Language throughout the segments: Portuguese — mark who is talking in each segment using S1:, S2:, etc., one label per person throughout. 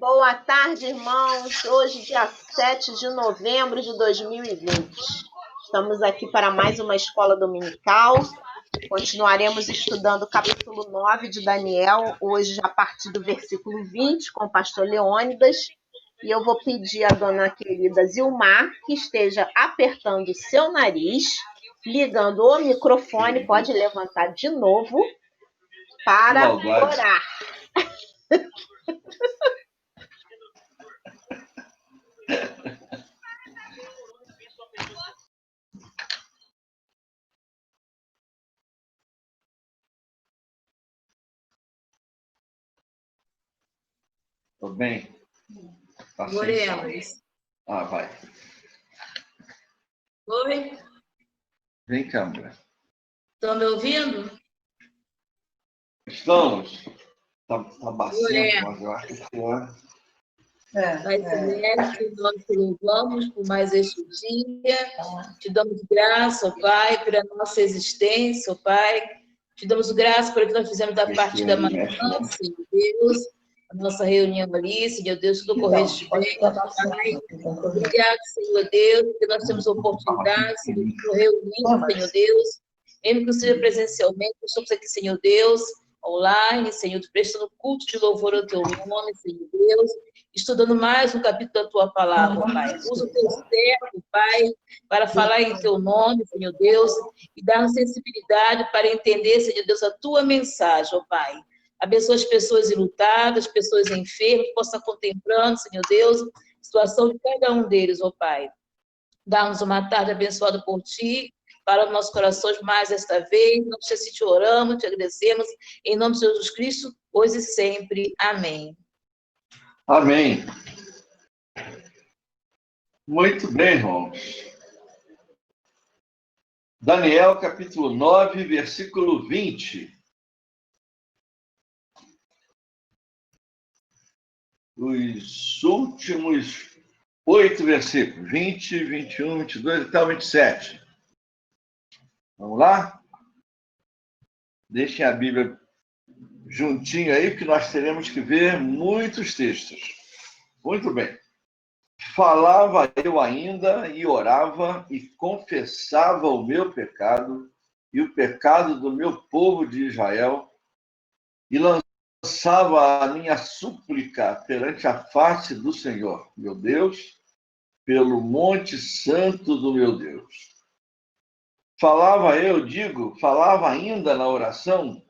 S1: Boa tarde, irmãos. Hoje, dia 7 de novembro de 2020. Estamos aqui para mais uma escola dominical. Continuaremos estudando o capítulo 9 de Daniel, hoje a partir do versículo 20, com o pastor Leônidas. E eu vou pedir à dona querida Zilmar que esteja apertando o seu nariz, ligando o microfone, pode levantar de novo, para orar.
S2: Tudo bem?
S3: Oremos.
S2: Vai.
S3: Oi?
S2: Vem cá, mulher.
S3: Estão me ouvindo?
S2: Estamos. Tá bacendo,
S3: Oremos.
S2: mas eu acho que
S3: Pai Celeste, nós te louvamos por mais este dia. Te damos graça, ó Pai, pela nossa existência, ó Pai. Te damos graça pelo que nós fizemos da parte da manhã, Senhor Deus. A nossa reunião ali, Senhor Deus, tudo correste bem, Pai. Obrigado, Senhor Deus, porque nós temos a oportunidade, Senhor, de nos reunir, Senhor Deus. Mesmo que seja presencialmente, nós estamos aqui, Senhor Deus, online, Senhor, prestando culto de louvor ao Teu nome, Senhor Deus. Estudando mais um capítulo da Tua palavra, Pai. Usa o Teu servo, Pai, para falar em Teu nome, Senhor Deus, e dar-nos sensibilidade para entender, Senhor Deus, a Tua mensagem, ó Pai. Abençoa as pessoas enlutadas, pessoas enfermas, que possam estar contemplando, Senhor Deus, a situação de cada um deles, ó Pai. Dá-nos uma tarde abençoada por Ti, para os nossos corações mais esta vez. Não sei se te oramos, te agradecemos, em nome de Jesus Cristo, hoje e sempre. Amém.
S2: Amém. Muito bem, irmãos. Daniel, capítulo 9, versículo 20. Os últimos 8 versículos, 20, 21, 22 até o 27. Vamos lá? Deixem a Bíblia juntinho aí, porque nós teremos que ver muitos textos. Muito bem. Falava eu ainda e orava e confessava o meu pecado e o pecado do meu povo de Israel e lançava a minha súplica perante a face do Senhor, meu Deus, pelo monte santo do meu Deus. Falava ainda na oração,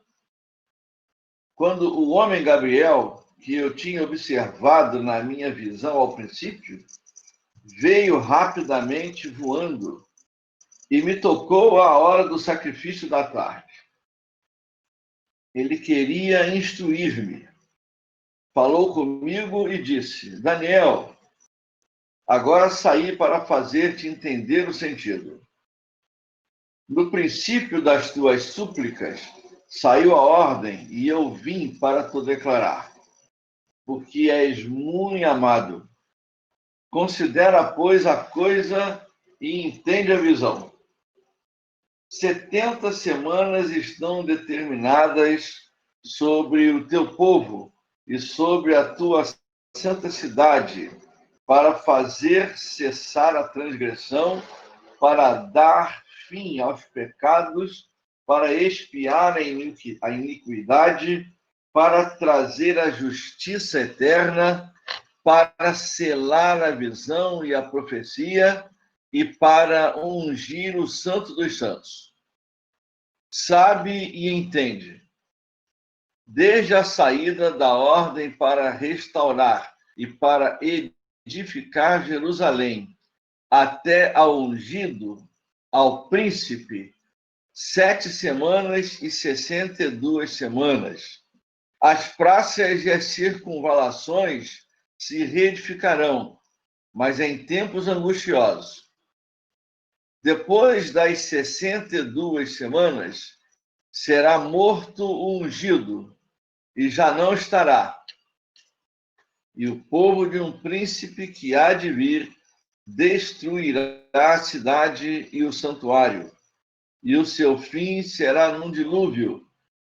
S2: quando o homem Gabriel, que eu tinha observado na minha visão ao princípio, veio rapidamente voando e me tocou à hora do sacrifício da tarde. Ele queria instruir-me. Falou comigo e disse: Daniel, agora saí para fazer-te entender o sentido. No princípio das tuas súplicas, saiu a ordem e eu vim para te declarar, porque és muito amado. Considera, pois, a coisa e entende a visão. 70 semanas estão determinadas sobre o teu povo e sobre a tua santa cidade, para fazer cessar a transgressão, para dar fim aos pecados, para expiar a iniquidade, para trazer a justiça eterna, para selar a visão e a profecia e para ungir o Santo dos Santos. Sabe e entende. Desde a saída da ordem para restaurar e para edificar Jerusalém, até ao ungido, ao príncipe, 7 semanas e 62 semanas. As praças e as circunvalações se reedificarão, mas em tempos angustiosos. Depois das 62 semanas, será morto o ungido, e já não estará. E o povo de um príncipe que há de vir destruirá a cidade e o santuário, e o seu fim será num dilúvio,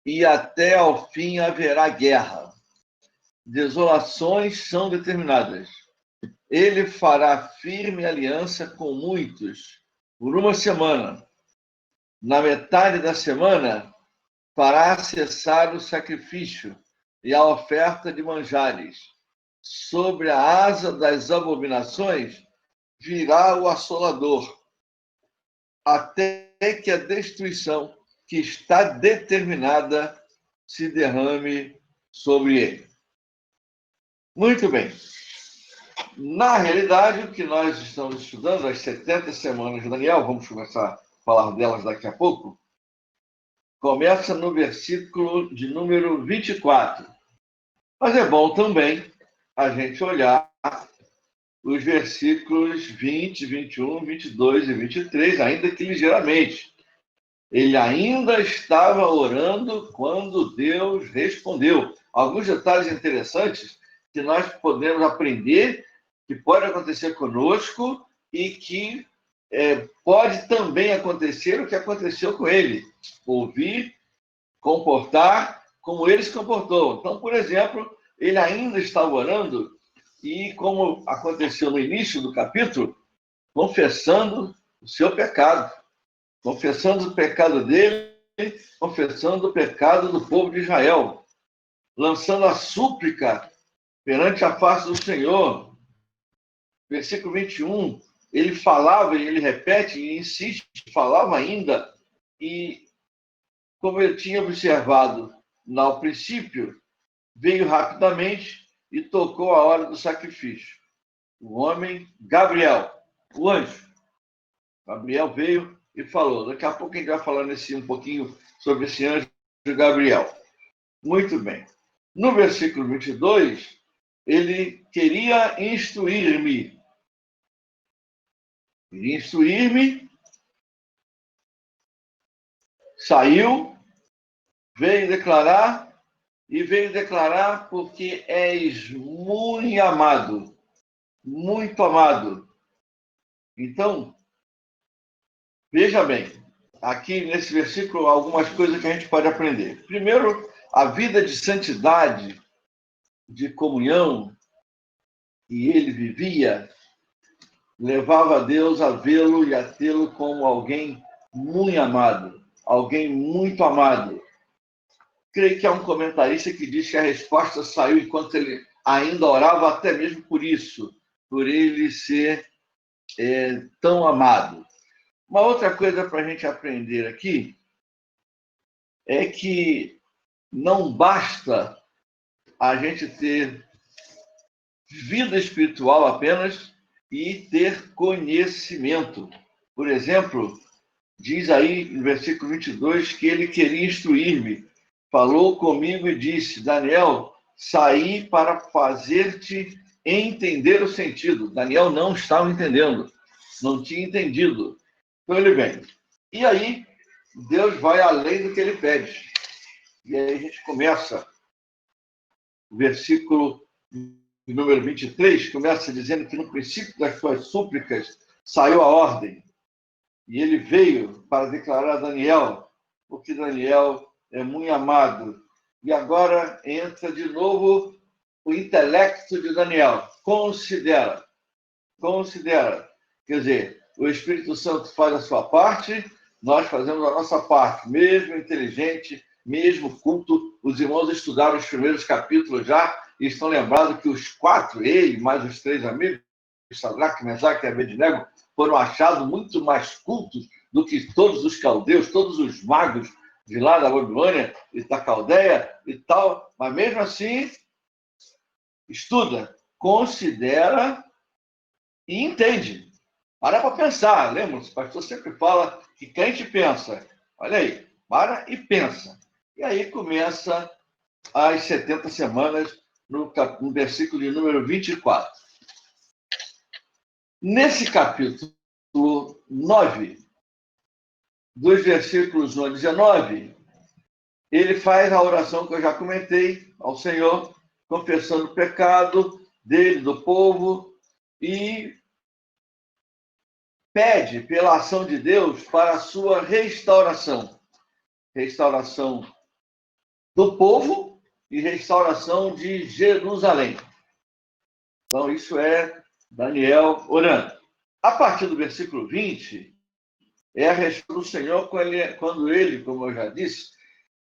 S2: e até ao fim haverá guerra. desolações são determinadas. Ele fará firme aliança com muitos por uma semana. Na metade da semana, fará cessar o sacrifício e a oferta de manjares. Sobre a asa das abominações virá o assolador, até que a destruição que está determinada se derrame sobre ele. Muito bem. Na realidade, o que nós estamos estudando, as 70 semanas de Daniel, vamos começar a falar delas daqui a pouco, começa no versículo de número 24. Mas é bom também a gente olhar os versículos 20, 21, 22 e 23, ainda que ligeiramente. Ele ainda estava orando quando Deus respondeu. Alguns detalhes interessantes que nós podemos aprender, que pode acontecer conosco e que pode também acontecer o que aconteceu com ele. Ouvir, comportar como ele se comportou. Então, por exemplo, ele ainda estava orando e, como aconteceu no início do capítulo, confessando o seu pecado, confessando o pecado dele, confessando o pecado do povo de Israel, lançando a súplica perante a face do Senhor. Versículo 21, ele falava e ele repete e insiste, falava ainda, e como eu tinha observado no princípio, veio rapidamente e tocou a hora do sacrifício. O homem, Gabriel, o anjo. Gabriel veio e falou. Daqui a pouco a gente vai falar um pouquinho sobre esse anjo Gabriel. Muito bem. No versículo 22, ele queria instruir-me. Queria instruir-me, saiu, veio declarar porque és muito amado. Muito amado. Então, veja bem, aqui nesse versículo, algumas coisas que a gente pode aprender. Primeiro, a vida de santidade, de comunhão, que ele vivia, levava Deus a vê-lo e a tê-lo como alguém muito amado, alguém muito amado. Creio que há um comentarista que diz que a resposta saiu enquanto ele ainda orava, até mesmo por isso, por ele ser tão amado. Uma outra coisa para a gente aprender aqui é que não basta a gente ter vida espiritual apenas e ter conhecimento. Por exemplo, diz aí no versículo 22 que ele queria instruir-me. Falou comigo e disse, Daniel, saí para fazer-te entender o sentido. Daniel não estava entendendo, não tinha entendido. Então ele vem. E aí, Deus vai além do que ele pede. E aí a gente começa o versículo número 23, começa dizendo que no princípio das suas súplicas saiu a ordem. E ele veio para declarar a Daniel, porque Daniel é muito amado. E agora entra de novo o intelecto de Daniel. Considera. Quer dizer, o Espírito Santo faz a sua parte, nós fazemos a nossa parte, mesmo inteligente, mesmo culto. Os irmãos estudaram os primeiros capítulos já e estão lembrados que os 4, ele mais os 3 amigos, Sadraque, Mesaque e Abednego, foram achados muito mais cultos do que todos os caldeus, todos os magos de lá da Babilônia e da Caldeia e tal. Mas mesmo assim, estuda, considera e entende. Para pensar, lembra-se, o pastor sempre fala que crente pensa. Olha aí, para e pensa. E aí começa as 70 semanas no versículo de número 24. Nesse capítulo 9, dos versículos 1 a 19, ele faz a oração que eu já comentei ao Senhor, confessando o pecado dele, do povo, e pede pela ação de Deus para a sua restauração. Restauração do povo e restauração de Jerusalém. Então, isso é Daniel orando. A partir do versículo 20, é a resposta do Senhor quando ele, como eu já disse,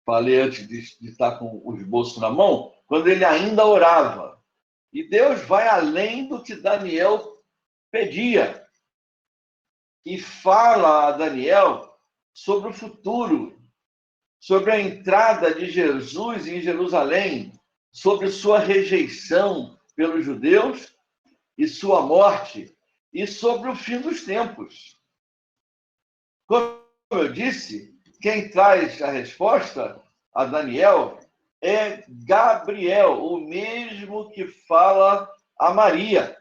S2: falei antes de estar com o esboço na mão, quando ele ainda orava. E Deus vai além do que Daniel pedia. E fala a Daniel sobre o futuro, sobre a entrada de Jesus em Jerusalém, sobre sua rejeição pelos judeus e sua morte, e sobre o fim dos tempos. Como eu disse, quem traz a resposta a Daniel é Gabriel, o mesmo que fala a Maria.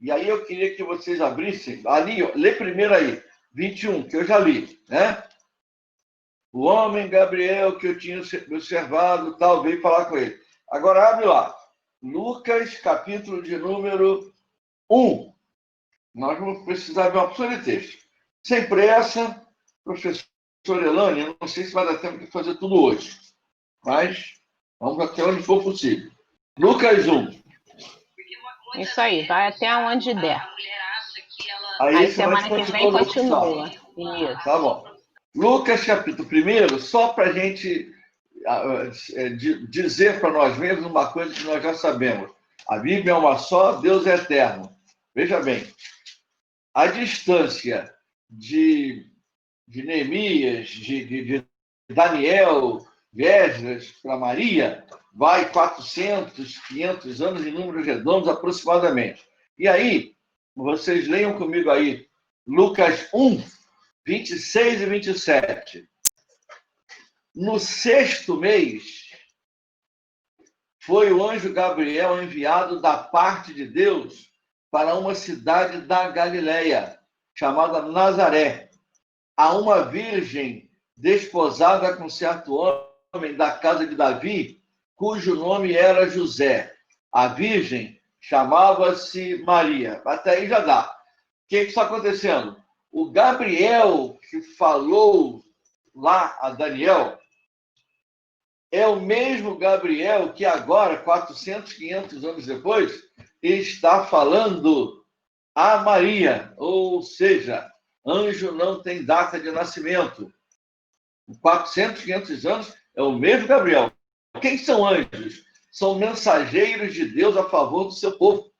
S2: E aí eu queria que vocês abrissem, ali, ó, lê primeiro aí, 21, que eu já li, né? O homem Gabriel que eu tinha observado, tal, veio falar com ele. Agora abre lá, Lucas, capítulo de número 1. Nós vamos precisar de uma opção de texto. Sem pressa, professor Elane, eu não sei se vai dar tempo de fazer tudo hoje, mas vamos até onde for possível. Lucas 1.
S1: Isso aí, vai até onde der.
S2: Aí
S1: semana que vem continua.
S2: Isso. Tá bom. Lucas, capítulo 1, só para a gente dizer para nós mesmos uma coisa que nós já sabemos. A Bíblia é uma só, Deus é eterno. Veja bem, a distância de Neemias, de Daniel, de Esdras para Maria, vai 400, 500 anos em números redondos aproximadamente. E aí, vocês leiam comigo aí, Lucas 1, 26 e 27. No 6º mês, foi o anjo Gabriel enviado da parte de Deus para uma cidade da Galileia, chamada Nazaré, a uma virgem desposada com certo homem da casa de Davi, cujo nome era José. A virgem chamava-se Maria. Até aí já dá. O que está acontecendo? O Gabriel que falou lá a Daniel é o mesmo Gabriel que agora, 400, 500 anos depois, está falando a Maria. Ou seja, anjo não tem data de nascimento. 400, 500 anos é o mesmo Gabriel. Quem são anjos? São mensageiros de Deus a favor do seu povo.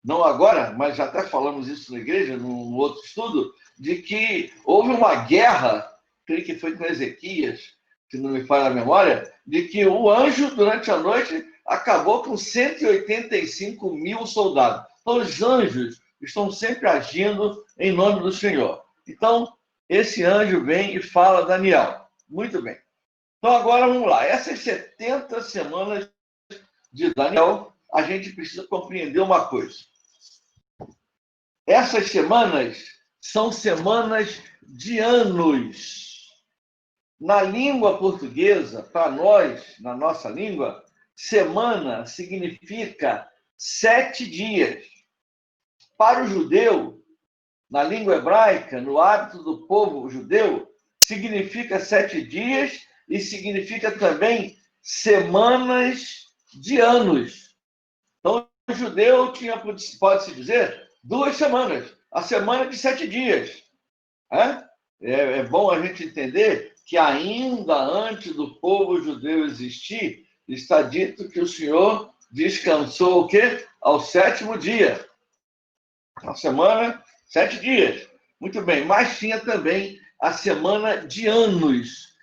S2: Não agora, mas já até falamos isso na igreja, num outro estudo, de que houve uma guerra, creio que foi com Ezequias, se não me falha a memória, de que o anjo, durante a noite, acabou com 185 mil soldados. Então, os anjos estão sempre agindo em nome do Senhor. Então, esse anjo vem e fala a Daniel. Muito bem. Então, agora vamos lá. Essas 70 semanas de Daniel, a gente precisa compreender uma coisa. Essas semanas são semanas de anos. Na língua portuguesa, para nós, na nossa língua, semana significa 7 dias. Para o judeu, na língua hebraica, no hábito do povo judeu, significa 7 dias e significa também semanas de anos. Então, o judeu tinha, pode-se dizer, 2 semanas. A semana de 7 dias. É bom a gente entender que ainda antes do povo judeu existir, está dito que o Senhor descansou o quê? Ao 7º dia. A semana, 7 dias. Muito bem, mas tinha também a semana de anos.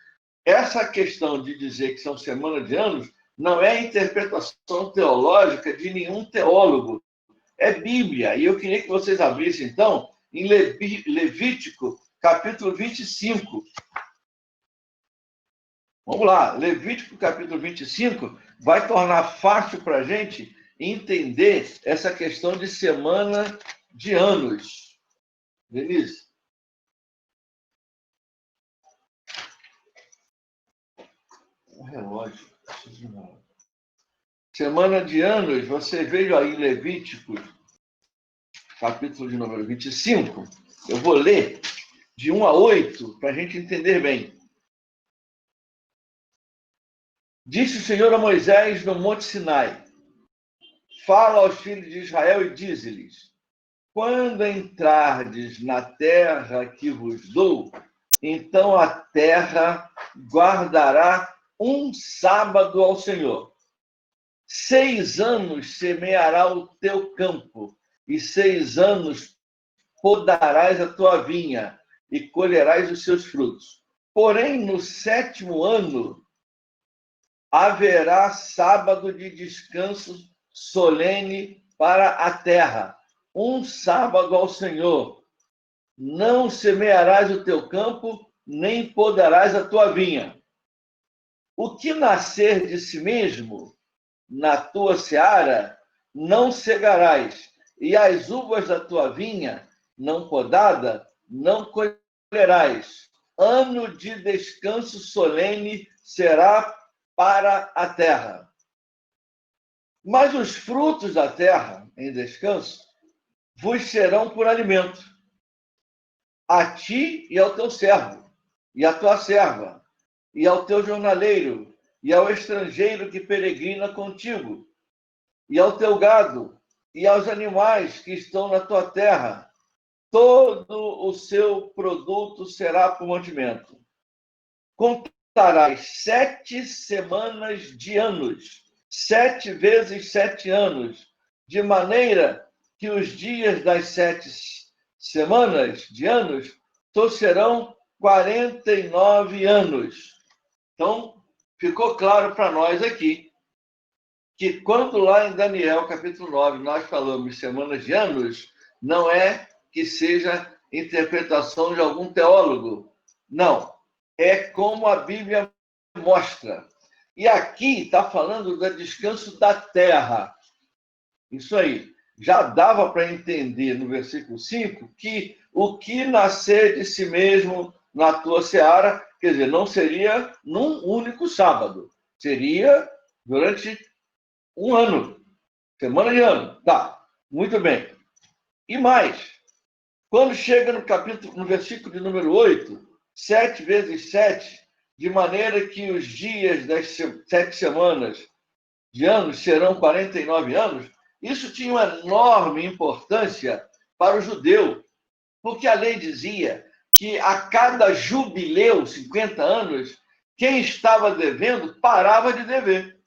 S2: Essa questão de dizer que são semana de anos não é interpretação teológica de nenhum teólogo. É Bíblia. E eu queria que vocês abrissem, então, em Levítico, capítulo 25. Vamos lá, Levítico capítulo 25 vai tornar fácil para a gente entender essa questão de semana de anos. Denise? Um relógio. Semana de anos, você veio aí em Levítico, capítulo de número 25. Eu vou ler de 1 a 8 para a gente entender bem. Disse o Senhor a Moisés no Monte Sinai: fala aos filhos de Israel e dize-lhes: quando entrardes na terra que vos dou, então a terra guardará um sábado ao Senhor. 6 anos semeará o teu campo, e 6 anos podarás a tua vinha, e colherás os seus frutos. Porém, no 7º ano, haverá sábado de descanso solene para a terra, um sábado ao Senhor. Não semearás o teu campo, nem podarás a tua vinha. O que nascer de si mesmo na tua seara, não cegarás, e as uvas da tua vinha, não podada, não colherás. Ano de descanso solene será para a terra. Mas os frutos da terra, em descanso, vos serão por alimento, a ti e ao teu servo, e à tua serva, e ao teu jornaleiro, e ao estrangeiro que peregrina contigo, e ao teu gado, e aos animais que estão na tua terra. Todo o seu produto será por mantimento. Contarás 7 semanas de anos, 7 vezes 7 anos, de maneira que os dias das 7 semanas de anos serão 49 anos. Então, ficou claro para nós aqui que quando lá em Daniel, capítulo 9, nós falamos semanas de anos, não é que seja interpretação de algum teólogo. Não. É como a Bíblia mostra. E aqui está falando do descanso da terra. Isso aí. Já dava para entender no versículo 5 que o que nascer de si mesmo na tua seara, quer dizer, não seria num único sábado. Seria durante um ano, semana de ano. Tá, muito bem. E mais, quando chega no versículo de número 8, 7 vezes 7, de maneira que os dias das 7 semanas de anos serão 49 anos, isso tinha uma enorme importância para o judeu, porque a lei dizia que a cada jubileu, 50 anos, quem estava devendo parava de dever.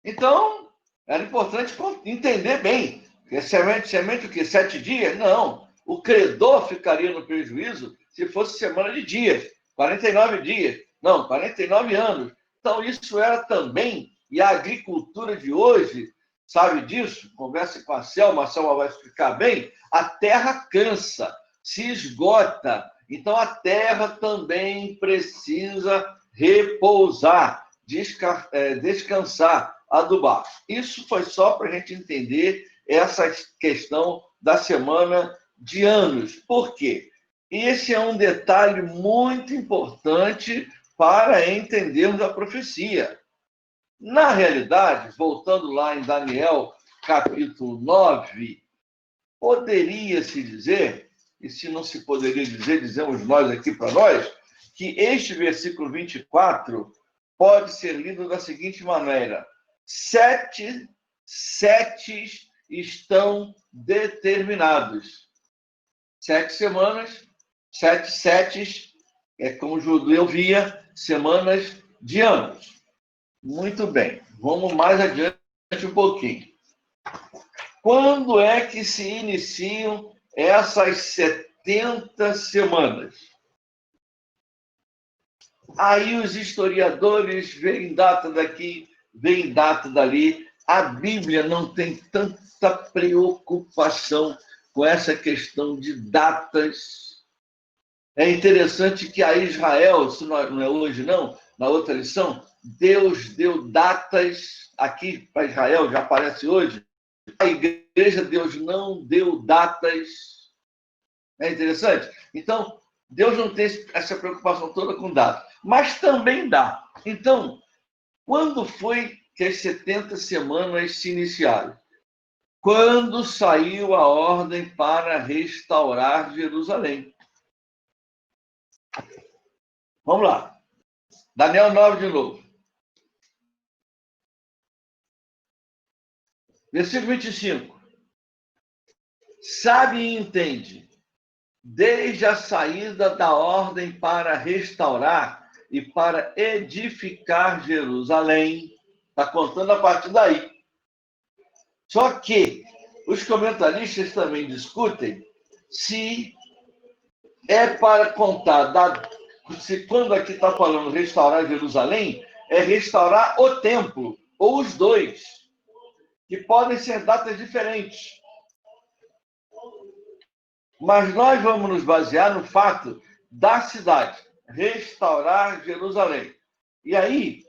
S2: Então, era importante entender bem. Semente o quê? 7 dias? Não. O credor ficaria no prejuízo se fosse semana de dias. 49 dias. Não, 49 anos. Então, isso era também, e a agricultura de hoje sabe disso, converse com a Selma vai explicar bem, a terra cansa, se esgota. Então, a terra também precisa repousar, descansar, adubar. Isso foi só para a gente entender essa questão da semana de anos. Por quê? Esse é um detalhe muito importante para entendermos a profecia. Na realidade, voltando lá em Daniel, capítulo 9, poderia-se dizer, e se não se poderia dizer, dizemos nós aqui para nós, que este versículo 24 pode ser lido da seguinte maneira: 7 setes estão determinados. 7 semanas, 7 setes, é como o judeu via, semanas de anos. Muito bem, vamos mais adiante um pouquinho. Quando é que se iniciam essas 70 semanas? Aí os historiadores veem data daqui, veem data dali. A Bíblia não tem tanta preocupação com essa questão de datas. É interessante que a Israel, isso não é hoje não, na outra lição, Deus deu datas, aqui para Israel já aparece hoje, a igreja Deus não deu datas. É interessante? Então, Deus não tem essa preocupação toda com datas, mas também dá. Então, quando foi que as 70 semanas se iniciaram? Quando saiu a ordem para restaurar Jerusalém. Vamos lá. Daniel 9 de novo. Versículo 25. Sabe e entende, desde a saída da ordem para restaurar e para edificar Jerusalém. Está contando a partir daí. Só que os comentaristas também discutem se é para contar, se quando aqui está falando restaurar Jerusalém, é restaurar o templo, ou os dois, que podem ser datas diferentes. Mas nós vamos nos basear no fato da cidade, restaurar Jerusalém. E aí,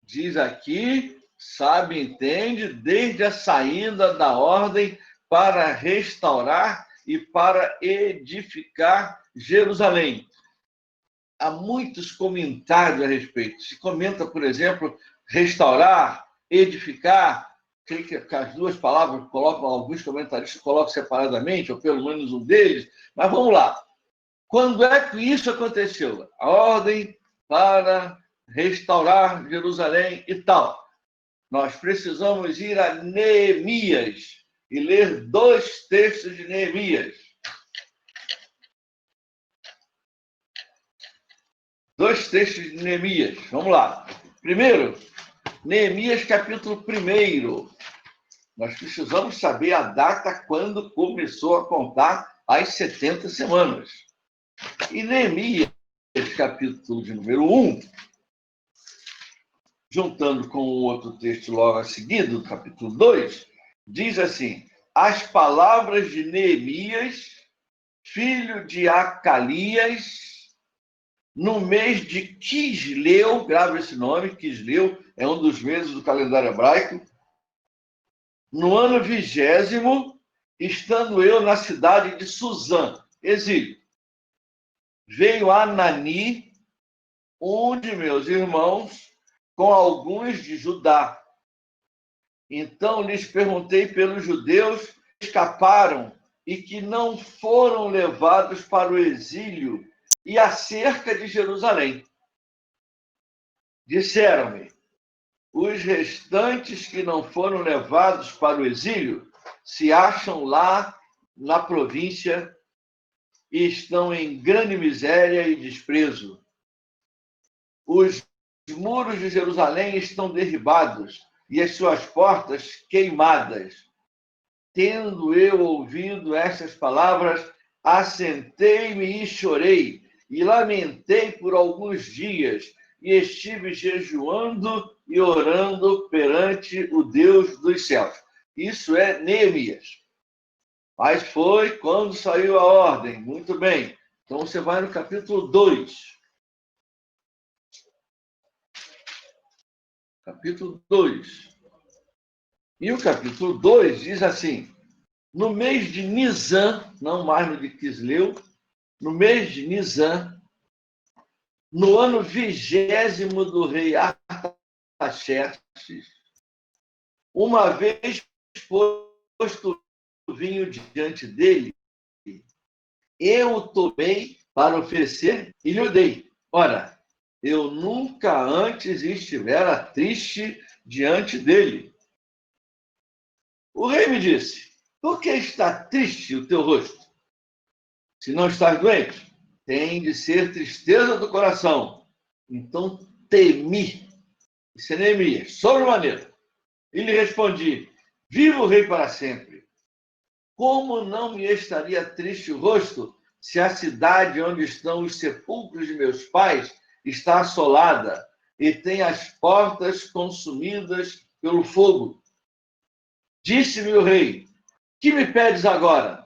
S2: diz aqui, sabe, entende, desde a saída da ordem para restaurar e para edificar Jerusalém. Há muitos comentários a respeito. Se comenta, por exemplo, restaurar, edificar. Creio que as duas palavras colocam, alguns comentaristas colocam separadamente, ou pelo menos um deles. Mas vamos lá. Quando é que isso aconteceu? A ordem para restaurar Jerusalém e tal. Nós precisamos ir a Neemias e ler 2 textos de Neemias. 2 textos de Neemias. Vamos lá. Primeiro, Neemias, capítulo 1. Nós precisamos saber a data quando começou a contar as 70 semanas. E Neemias, capítulo de número 1, juntando com o outro texto logo a seguir, do capítulo 2, diz assim: as palavras de Neemias, filho de Acalias, no mês de Quisleu, grava esse nome, Quisleu é um dos meses do calendário hebraico, no ano 20º, estando eu na cidade de Suzã, exílio. Veio Anani, um de meus irmãos, com alguns de Judá. Então lhes perguntei pelos judeus que escaparam e que não foram levados para o exílio e acerca de Jerusalém. Disseram-me: os restantes que não foram levados para o exílio se acham lá na província e estão em grande miséria e desprezo. Os muros de Jerusalém estão derribados e as suas portas queimadas. Tendo eu ouvido estas palavras, assentei-me e chorei, e lamentei por alguns dias, e estive jejuando e orando perante o Deus dos céus. Isso é Neemias. Mas foi quando saiu a ordem. Muito bem. Então você vai no capítulo 2. Capítulo 2. E o capítulo 2 diz assim: no mês de Nisan, não mais no de Quisleu, no mês de Nisan, no ano 20º do rei Artaxerxes, uma vez posto o vinho diante dele, eu o tomei para oferecer e lhe dei. Ora, eu nunca antes estivera triste diante dele. O rei me disse: por que está triste o teu rosto? Se não estás doente, tem de ser tristeza do coração. Então temi. Isso é Neemias, sobremaneira. E lhe respondi: viva o rei para sempre. Como não me estaria triste o rosto se a cidade onde estão os sepulcros de meus pais está assolada e tem as portas consumidas pelo fogo? Disse-me o rei: que me pedes agora?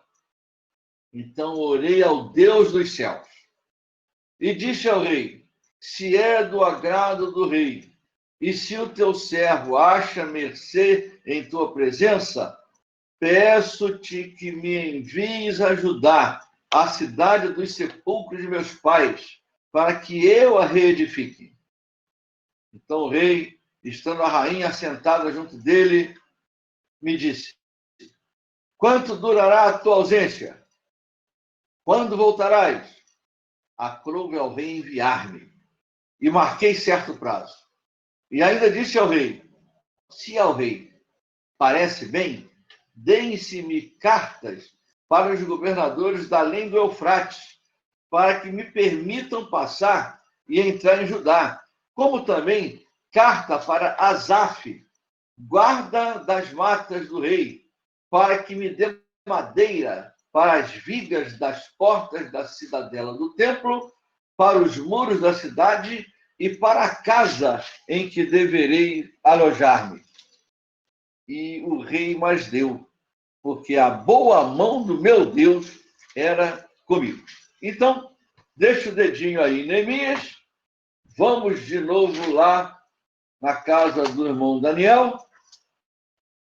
S2: Então orei ao Deus dos céus e disse ao rei: se é do agrado do rei, e se o teu servo acha mercê em tua presença, peço-te que me envies ajudar a cidade dos sepulcros de meus pais, para que eu a reedifique. Então o rei, estando a rainha sentada junto dele, me disse: quanto durará a tua ausência? Quando voltarás? Aprouve ao rei enviar-me. e marquei certo prazo. E ainda disse ao rei, se ao rei parece bem, deem-se-me cartas para os governadores da além do Eufrates, para que me permitam passar e entrar em Judá, como também carta para Asaf, guarda das matas do rei, para que me dê madeira para as vigas das portas da cidadela do templo, para os muros da cidade e para a casa em que deverei alojar-me. E o rei mais deu, porque a boa mão do meu Deus era comigo. Então, deixa o dedinho aí, Neemias. Vamos de novo lá na casa do irmão Daniel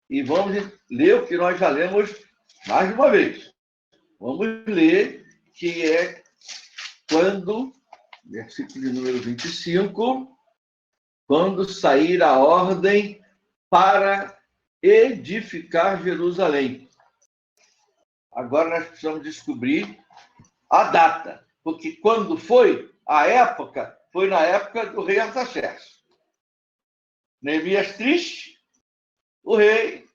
S2: e vamos ler o que nós já lemos mais de uma vez. Vamos ler que é quando, versículo de número 25, quando sair a ordem para edificar Jerusalém. Agora nós precisamos descobrir a data, porque quando foi, a época, foi na época do rei Artaxerxes. Neemias triste, o rei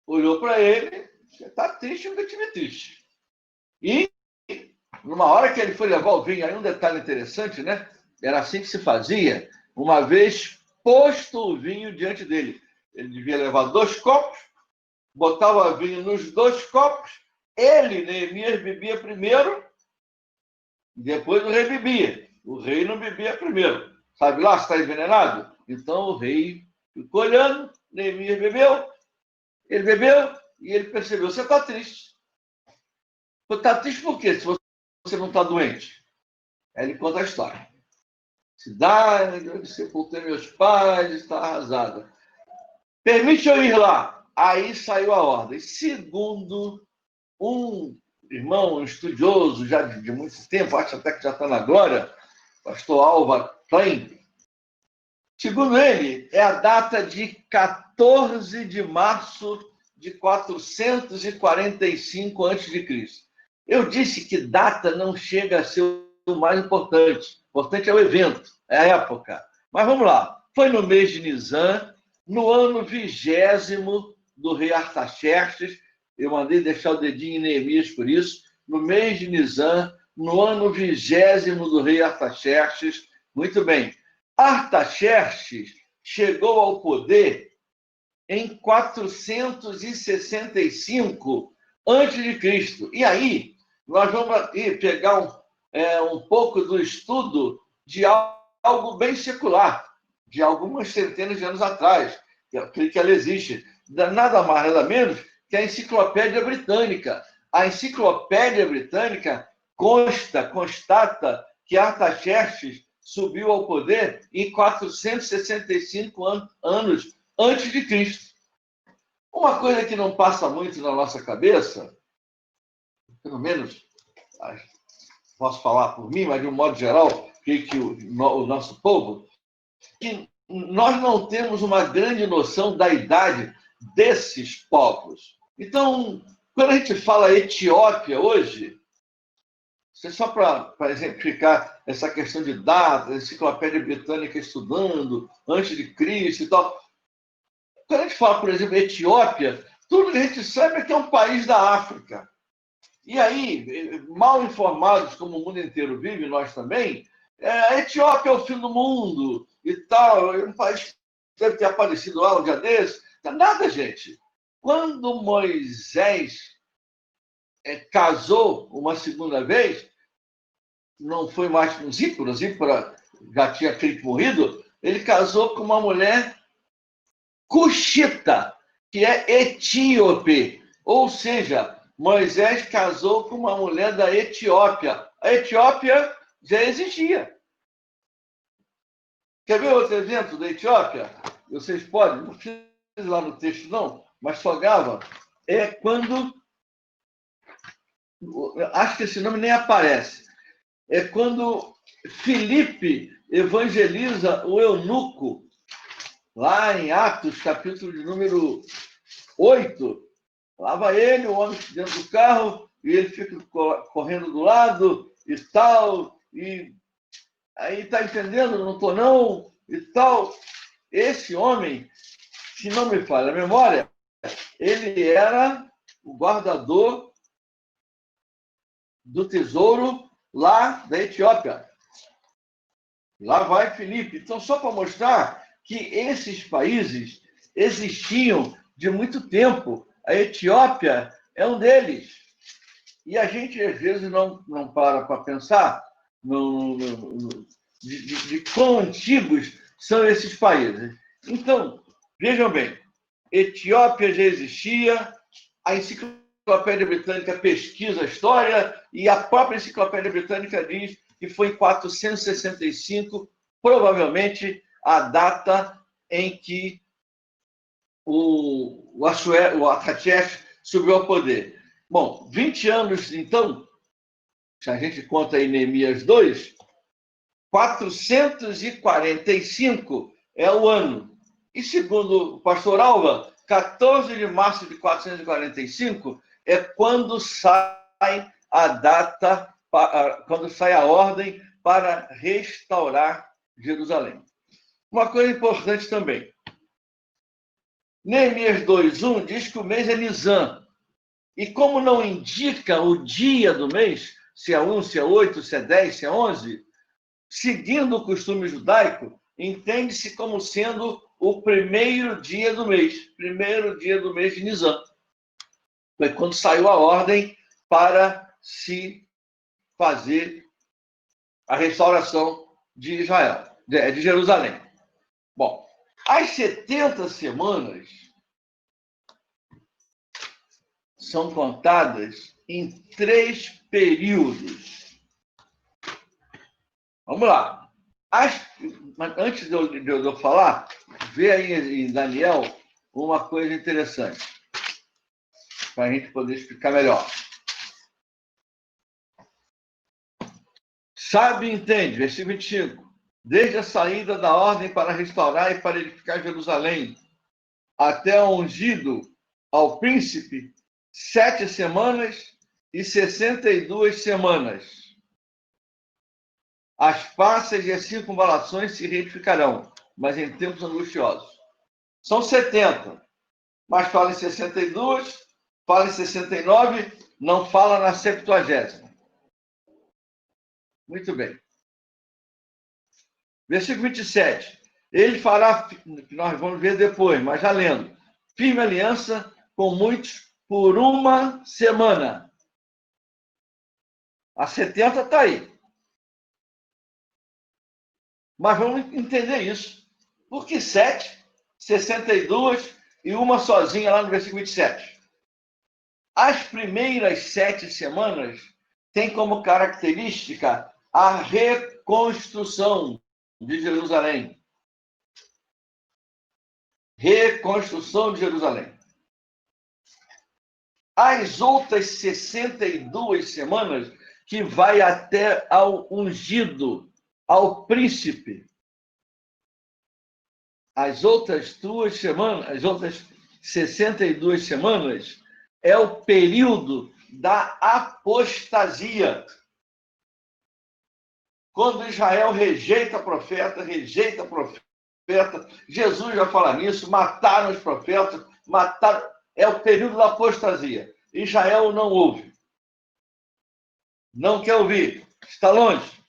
S2: olhou para ele, você está triste, eu estive triste. E, numa hora que ele foi levar o vinho, aí um detalhe interessante, né? Era assim que se fazia, uma vez posto o vinho diante dele. Ele devia levar 2 copos, botava vinho nos 2 copos, ele, Neemias, bebia primeiro, depois o rei bebia. O rei não bebia primeiro. Sabe lá se está envenenado? Então o rei ficou olhando, Neemias bebeu, ele bebeu e ele percebeu, você está triste. Você está triste por quê, se você não está doente? Aí ele conta a história. Cidade onde sepultei meus pais, está arrasada. Permite eu ir lá. Aí saiu a ordem. Segundo um irmão, um estudioso já de muito tempo, acho até que já está na glória, pastor Alva Klein, segundo ele, é a data de 14 de março de 445 a.C. Eu disse que data não chega a ser o mais importante. O importante é o evento, é a época. Mas vamos lá. Foi no mês de Nisan, no ano 20º do rei Artaxerxes. Eu mandei deixar o dedinho em Neemias por isso. No mês de Nisan, no ano 20º do rei Artaxerxes. Muito bem. Artaxerxes chegou ao poder em 465 a.C. E aí, nós vamos pegar um pouco do estudo de algo bem secular, de algumas centenas de anos atrás, que ela existe. Nada mais, nada menos que a Enciclopédia Britânica. A Enciclopédia Britânica constata que Artaxerxes subiu ao poder em 465 anos antes de Cristo. Uma coisa que não passa muito na nossa cabeça, pelo menos posso falar por mim, mas de um modo geral, que o nosso povo, que nós não temos uma grande noção da idade desses povos. Então, quando a gente fala Etiópia hoje, só para exemplificar essa questão de data, a Enciclopédia Britânica estudando, antes de Cristo e tal. Quando a gente fala, por exemplo, Etiópia, tudo que a gente sabe é que é um país da África. E aí, mal informados, como o mundo inteiro vive, nós também, a Etiópia é o fim do mundo e tal, é um país que deve ter aparecido lá um dia desse. Nada, gente. Quando Moisés casou uma segunda vez, não foi mais com Zípora, Zípora já tinha morrido, ele casou com uma mulher cuxita, que é etíope. Ou seja, Moisés casou com uma mulher da Etiópia. A Etiópia já existia. Quer ver outro exemplo da Etiópia? Vocês podem, não precisa ir lá no texto não, mas Sogava é quando, acho que esse nome nem aparece, é quando Filipe evangeliza o eunuco, lá em Atos, capítulo de número 8, lá vai ele, o homem dentro do carro, e ele fica correndo do lado e tal, e aí tá entendendo? Não tô não, e tal. Esse homem, se não me falha a memória, ele era o guardador do tesouro lá da Etiópia. Lá vai Filipe. Então, só para mostrar que esses países existiam de muito tempo. A Etiópia é um deles. E a gente, às vezes, não para pensar de quão antigos são esses países. Então, vejam bem, Etiópia já existia, a Enciclopédia Britânica pesquisa a história e a própria Enciclopédia Britânica diz que foi em 465, provavelmente a data em que o Artaxerxes subiu ao poder. Bom, 20 anos, então, se a gente conta aí Neemias 2, 445 é o ano. E segundo o pastor Alva, 14 de março de 445 é quando sai a data, quando sai a ordem para restaurar Jerusalém. Uma coisa importante também. Neemias 2:1 diz que o mês é Nisan. E como não indica o dia do mês, se é 1, se é 8, se é 10, se é 11, seguindo o costume judaico, entende-se como sendo o primeiro dia do mês de Nisan. Foi quando saiu a ordem para se fazer a restauração de Israel, de Jerusalém. Bom, as 70 semanas são contadas em 3 períodos. Vamos lá. Mas antes de eu falar, vê aí em Daniel uma coisa interessante, para a gente poder explicar melhor. Sabe e entende, versículo 25. Desde a saída da ordem para restaurar e para edificar Jerusalém, até o ungido ao príncipe, 7 semanas e 62 semanas. As passas e as circunvalações se retificarão, mas em tempos angustiosos. São 70, mas fala em 62, fala em 69, não fala na 70ª. Muito bem. Versículo 27. Ele fará, que nós vamos ver depois, mas já lendo, firme aliança com muitos por 1 semana. A 70 está aí. Mas vamos entender isso. Por que 7, 62 e uma sozinha lá no versículo 27? As primeiras 7 semanas têm como característica a reconstrução de Jerusalém. Reconstrução de Jerusalém. As outras 62 semanas, que vai até ao ungido, ao príncipe. As outras 2 semanas, as outras 62 semanas, é o período da apostasia. Quando Israel rejeita profeta, Jesus já fala nisso, mataram os profetas, é o período da apostasia. Israel não ouve. Não quer ouvir, está longe.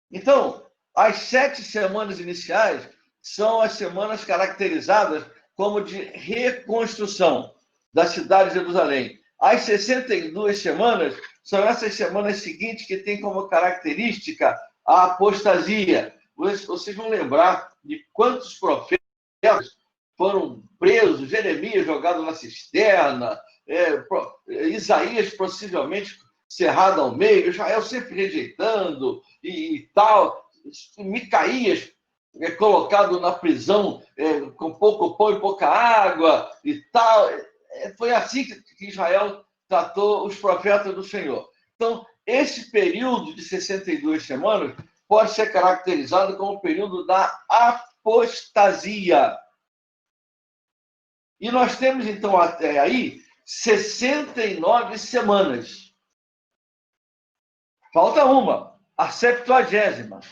S2: Então, as 7 semanas iniciais são as semanas caracterizadas como de reconstrução da cidade de Jerusalém. As 62 semanas são essas semanas seguintes que têm como característica a apostasia. Vocês vão lembrar de quantos profetas foram presos, Jeremias jogado na cisterna, Isaías possivelmente cerrado ao meio, Israel sempre rejeitando e tal, Micaías colocado na prisão com pouco pão e pouca água e tal. Foi assim que Israel tratou os profetas do Senhor. Então, esse período de 62 semanas pode ser caracterizado como o período da apostasia. E nós temos, então, até aí, 69 semanas. Falta uma, a 70ª.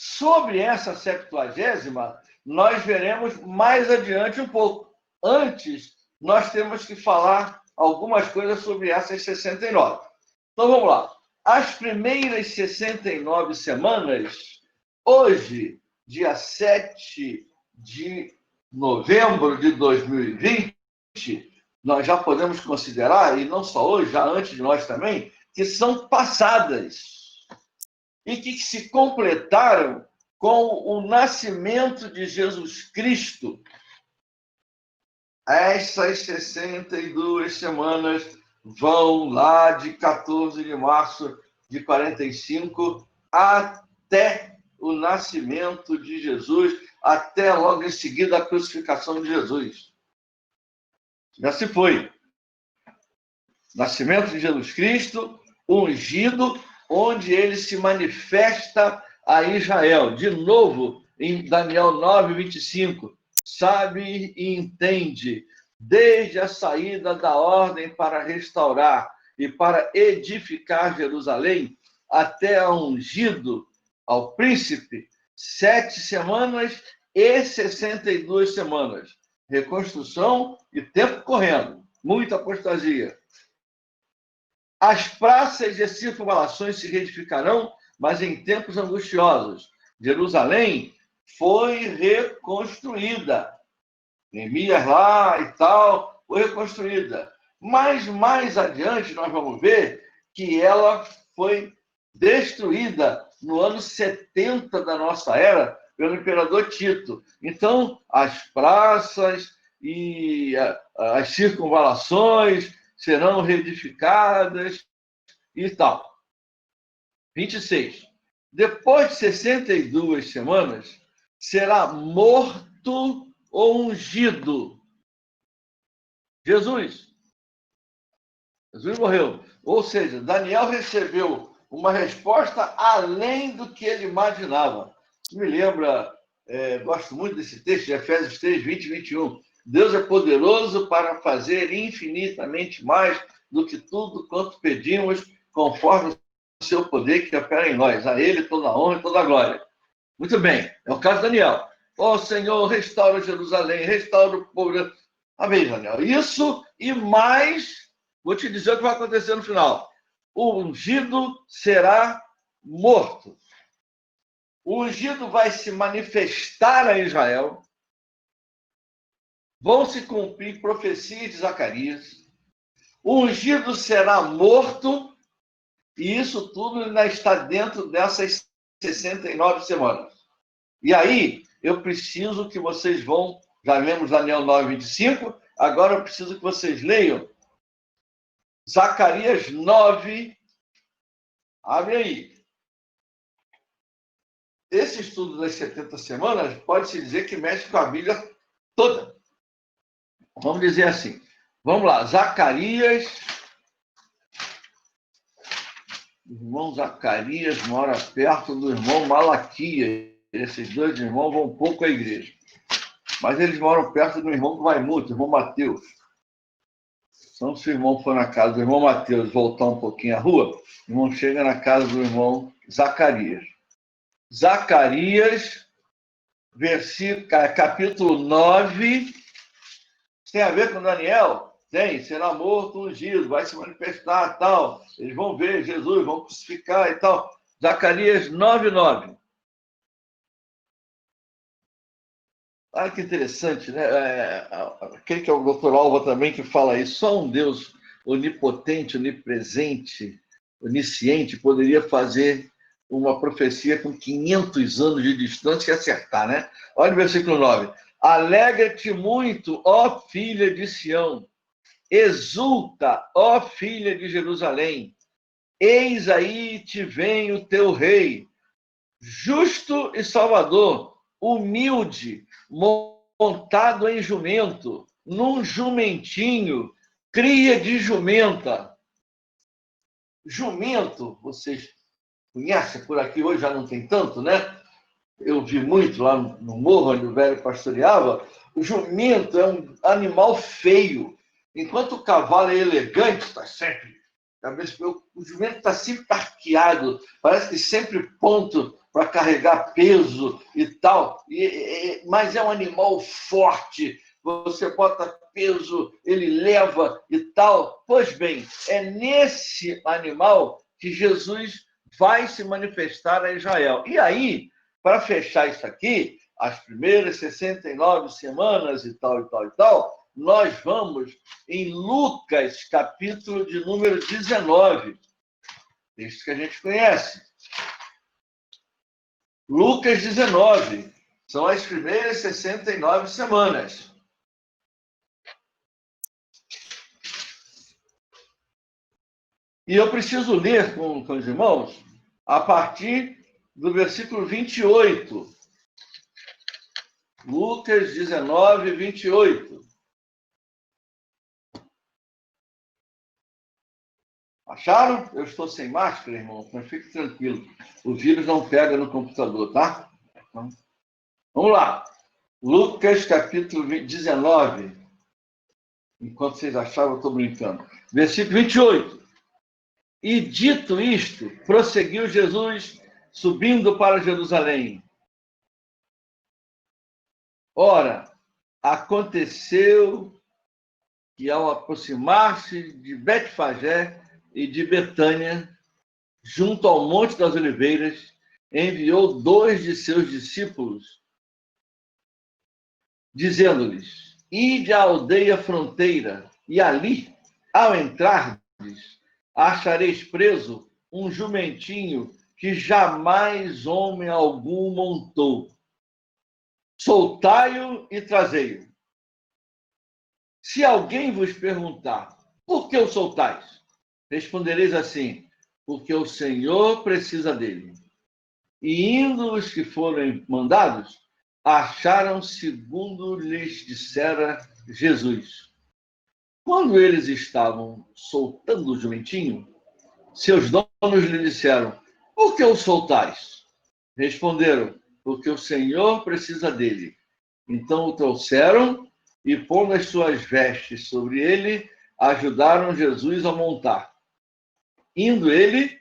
S2: Sobre essa 70ª, nós veremos mais adiante um pouco. Antes, nós temos que falar algumas coisas sobre essas 69. Então, vamos lá. As primeiras 69 semanas, hoje, dia 7 de novembro de 2020, nós já podemos considerar, e não só hoje, já antes de nós também, que são passadas e que se completaram com o nascimento de Jesus Cristo. Essas 62 semanas vão lá de 14 de março de 45 até o nascimento de Jesus, até logo em seguida a crucificação de Jesus. Já se foi. Nascimento de Jesus Cristo, ungido, onde ele se manifesta a Israel. De novo, em Daniel 9, 25. Sabe e entende, desde a saída da ordem para restaurar e para edificar Jerusalém, até a ungido ao príncipe, 7 semanas e 62 semanas. Reconstrução e tempo correndo. Muita apostasia. As praças de circunvalações se reedificarão, mas em tempos angustiosos. Jerusalém foi reconstruída. Neemias lá e tal, foi reconstruída. Mas mais adiante nós vamos ver que ela foi destruída no ano 70 da nossa era pelo imperador Tito. Então, as praças e as circunvalações serão reedificadas e tal. 26. Depois de 62 semanas, será morto ou ungido. Jesus morreu. Ou seja, Daniel recebeu uma resposta além do que ele imaginava. Isso me lembra, gosto muito desse texto, de Efésios 3, 20 e 21. Deus é poderoso para fazer infinitamente mais do que tudo quanto pedimos, conforme o seu poder que opera em nós. A ele toda a honra e toda a glória. Muito bem, é o caso de Daniel. Ó Senhor, restaura Jerusalém, restaura o povo. Amém, Daniel. Isso e mais, vou te dizer o que vai acontecer no final. O ungido será morto. O ungido vai se manifestar a Israel. Vão se cumprir profecias de Zacarias. O ungido será morto. E isso tudo ainda está dentro dessas 69 semanas. E aí, eu preciso que vocês vão... Já lemos Daniel 9, 25. Agora eu preciso que vocês leiam Zacarias 9. Abre aí. Esse estudo das 70 semanas pode-se dizer que mexe com a Bíblia toda. Vamos dizer assim. Vamos lá. Zacarias. O irmão Zacarias mora perto do irmão Malaquias. Esses dois irmãos vão pouco à igreja. Mas eles moram perto do irmão que vai muito, o irmão Mateus. Então, se o irmão for na casa do irmão Mateus voltar um pouquinho a rua, o irmão chega na casa do irmão Zacarias. Zacarias, capítulo 9, tem a ver com Daniel? Tem, será morto, ungido, vai se manifestar, tal. Eles vão ver Jesus, vão crucificar e tal. Zacarias 9, 9. Olha que interessante, né? Aquele que é o doutor Alva também que fala isso. Só um Deus onipotente, onipresente, onisciente poderia fazer uma profecia com 500 anos de distância e acertar, né? Olha o versículo 9. Alegra-te muito, ó filha de Sião. Exulta, ó filha de Jerusalém. Eis aí te vem o teu rei, justo e salvador, humilde, montado em jumento, num jumentinho, cria de jumenta. Jumento, vocês conhecem por aqui, hoje já não tem tanto, né? Eu vi muito lá no morro onde o velho pastoreava. O jumento é um animal feio, enquanto o cavalo é elegante, está sempre O jumento está sempre arqueado, parece que sempre pronto para carregar peso e tal. Mas é um animal forte. Você bota peso, ele leva e tal. Pois bem, é nesse animal que Jesus vai se manifestar a Israel. E aí, para fechar isso aqui, as primeiras 69 semanas e tal, nós vamos em Lucas, capítulo de número 19. Texto que a gente conhece. Lucas 19. São as primeiras 69 semanas. E eu preciso ler com os irmãos a partir do versículo 28. Lucas 19, 28. Acharam? Eu estou sem máscara, irmão, mas fique tranquilo. O vírus não pega no computador, tá? Então, vamos lá. Lucas, capítulo 19. Enquanto vocês achavam, eu estou brincando. Versículo 28. E dito isto, prosseguiu Jesus, subindo para Jerusalém. Ora, aconteceu que, ao aproximar-se de Betfagé e de Betânia, junto ao Monte das Oliveiras, enviou 2 de seus discípulos, dizendo-lhes: ide à aldeia fronteira, e ali, ao entrardes, achareis preso um jumentinho que jamais homem algum montou. Soltai-o e trazei-o. Se alguém vos perguntar, por que o soltais? Respondereis assim, porque o Senhor precisa dele. E indo os que foram mandados, acharam segundo lhes dissera Jesus. Quando eles estavam soltando o jumentinho, seus donos lhe disseram: por que o soltais? Responderam: porque o Senhor precisa dele. Então o trouxeram e, pondo as suas vestes sobre ele, ajudaram Jesus a montar. Indo ele,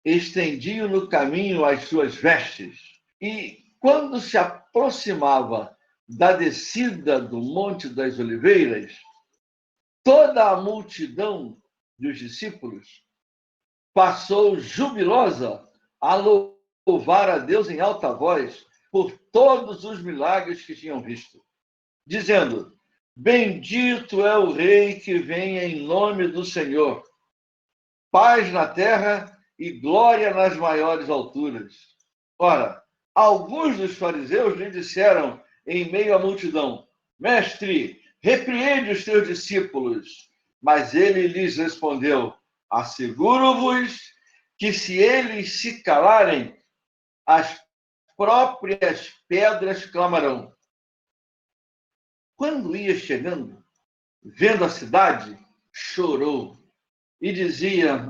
S2: estendiam no caminho as suas vestes. E quando se aproximava da descida do Monte das Oliveiras, toda a multidão dos discípulos passou jubilosa a louvar a Deus em alta voz por todos os milagres que tinham visto, dizendo: bendito é o Rei que vem em nome do Senhor. Paz na terra e glória nas maiores alturas. Ora, alguns dos fariseus lhe disseram em meio à multidão: mestre, repreende os teus discípulos. Mas ele lhes respondeu: asseguro-vos que se eles se calarem, as próprias pedras clamarão. Quando ia chegando, vendo a cidade, chorou e dizia: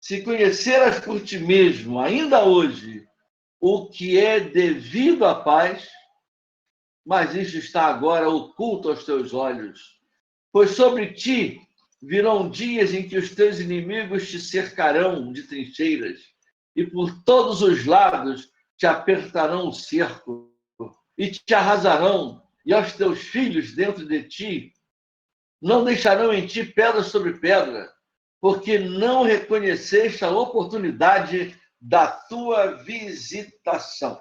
S2: se conheceras por ti mesmo, ainda hoje, o que é devido à paz, mas isso está agora oculto aos teus olhos. Pois sobre ti virão dias em que os teus inimigos te cercarão de trincheiras, e por todos os lados te apertarão o cerco, e te arrasarão, e aos teus filhos dentro de ti não deixarão em ti pedra sobre pedra, porque não reconheceste a oportunidade da tua visitação.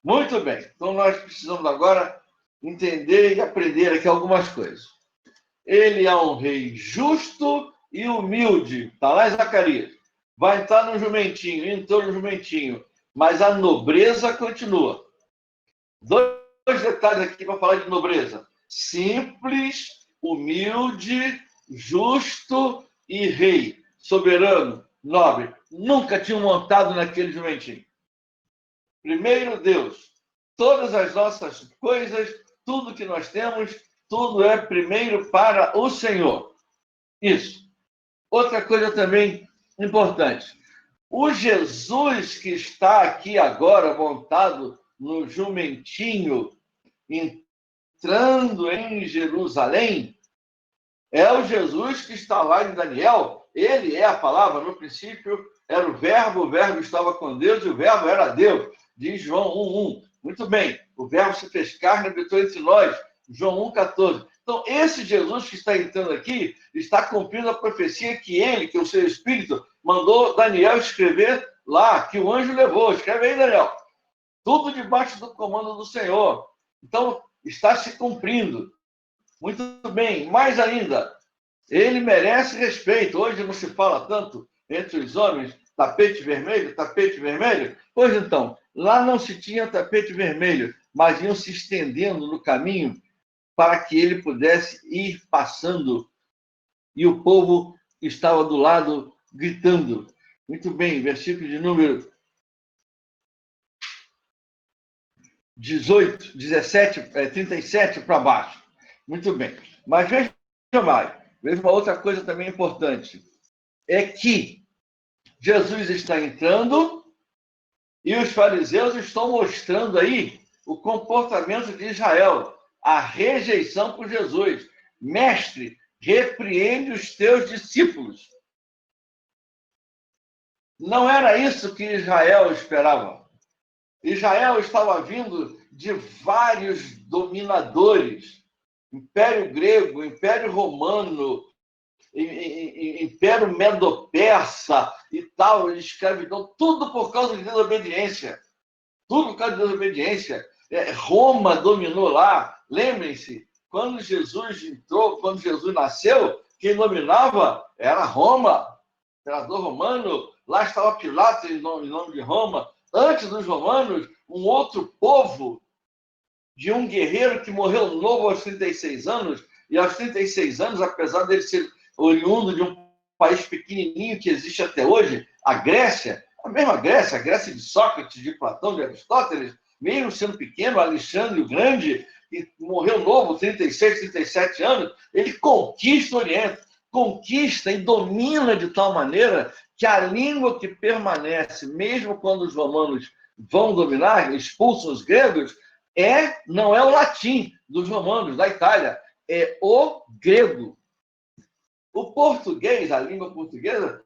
S2: Muito bem, então nós precisamos agora entender e aprender aqui algumas coisas. Ele é um rei justo e humilde, está lá em Zacarias. Vai entrar no jumentinho, entrou no jumentinho, mas a nobreza continua. 2 detalhes aqui para falar de nobreza. Simples, humilde, justo e rei, soberano, nobre. Nunca tinham montado naquele jumentinho. Primeiro, Deus. Todas as nossas coisas, tudo que nós temos, tudo é primeiro para o Senhor. Isso. Outra coisa também importante. O Jesus que está aqui agora montado no jumentinho, entrando em Jerusalém, É o Jesus que está lá em Daniel. Ele é a palavra. No princípio era o verbo estava com Deus e o verbo era Deus. Diz João 1:1. Muito bem. O verbo se fez carne e habitou entre nós. João 1:14. Então, esse Jesus que está entrando aqui está cumprindo a profecia que ele, que o seu Espírito, mandou Daniel escrever lá, que o anjo levou. Escreve aí, Daniel. Tudo debaixo do comando do Senhor. Então, está se cumprindo. Muito bem. Mais ainda, ele merece respeito. Hoje não se fala tanto entre os homens, tapete vermelho, tapete vermelho. Pois então, lá não se tinha tapete vermelho, mas iam se estendendo no caminho para que ele pudesse ir passando. E o povo estava do lado gritando. Muito bem, versículo de número 18, 17, 37 para baixo. Muito bem. Mas veja mais. Veja uma outra coisa também importante. É que Jesus está entrando e os fariseus estão mostrando aí o comportamento de Israel, a rejeição por Jesus. Mestre, repreende os teus discípulos. Não era isso que Israel esperava. Israel estava vindo de vários dominadores. Império grego, Império romano, Império medo-persa e tal, escravidão, tudo por causa de desobediência. Tudo por causa de desobediência. Roma dominou lá. Lembrem-se, quando Jesus entrou, quando Jesus nasceu, quem dominava era Roma, imperador romano. Lá estava Pilatos em nome de Roma. Antes dos romanos, um outro povo de um guerreiro que morreu novo aos 36 anos, e aos 36 anos, apesar dele ser oriundo de um país pequenininho que existe até hoje, a Grécia, a mesma Grécia, a Grécia de Sócrates, de Platão, de Aristóteles, mesmo sendo pequeno, Alexandre o Grande, que morreu novo, 36, 37 anos, ele conquista o Oriente, conquista e domina de tal maneira que a língua que permanece, mesmo quando os romanos vão dominar, expulsam os gregos, não é o latim dos romanos, da Itália, é o grego. O português, a língua portuguesa,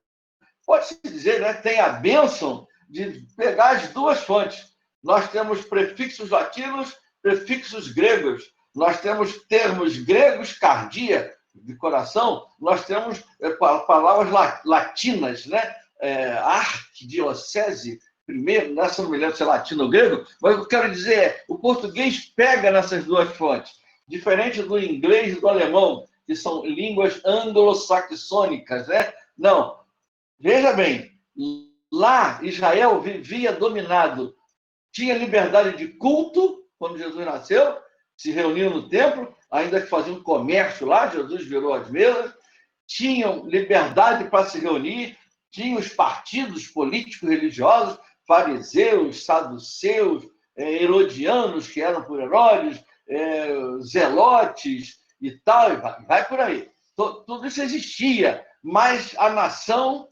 S2: pode-se dizer, né, tem a bênção de pegar as duas fontes. Nós temos prefixos latinos, prefixos gregos. Nós temos termos gregos, cardia, de coração. Nós temos palavras latinas, né? Arquidiocese, primeiro, nessa não me lembro se é latino ou grego, mas o que eu quero dizer é, o português pega nessas duas fontes, diferente do inglês e do alemão, que são línguas anglo-saxônicas, né? Não, veja bem, lá Israel vivia dominado, tinha liberdade de culto, quando Jesus nasceu, se reuniam no templo, ainda que faziam comércio lá, Jesus virou as mesas, tinham liberdade para se reunir, tinham os partidos políticos religiosos, fariseus, saduceus, herodianos, que eram por Herodes, zelotes e tal, e vai por aí. Tudo isso existia, mas a nação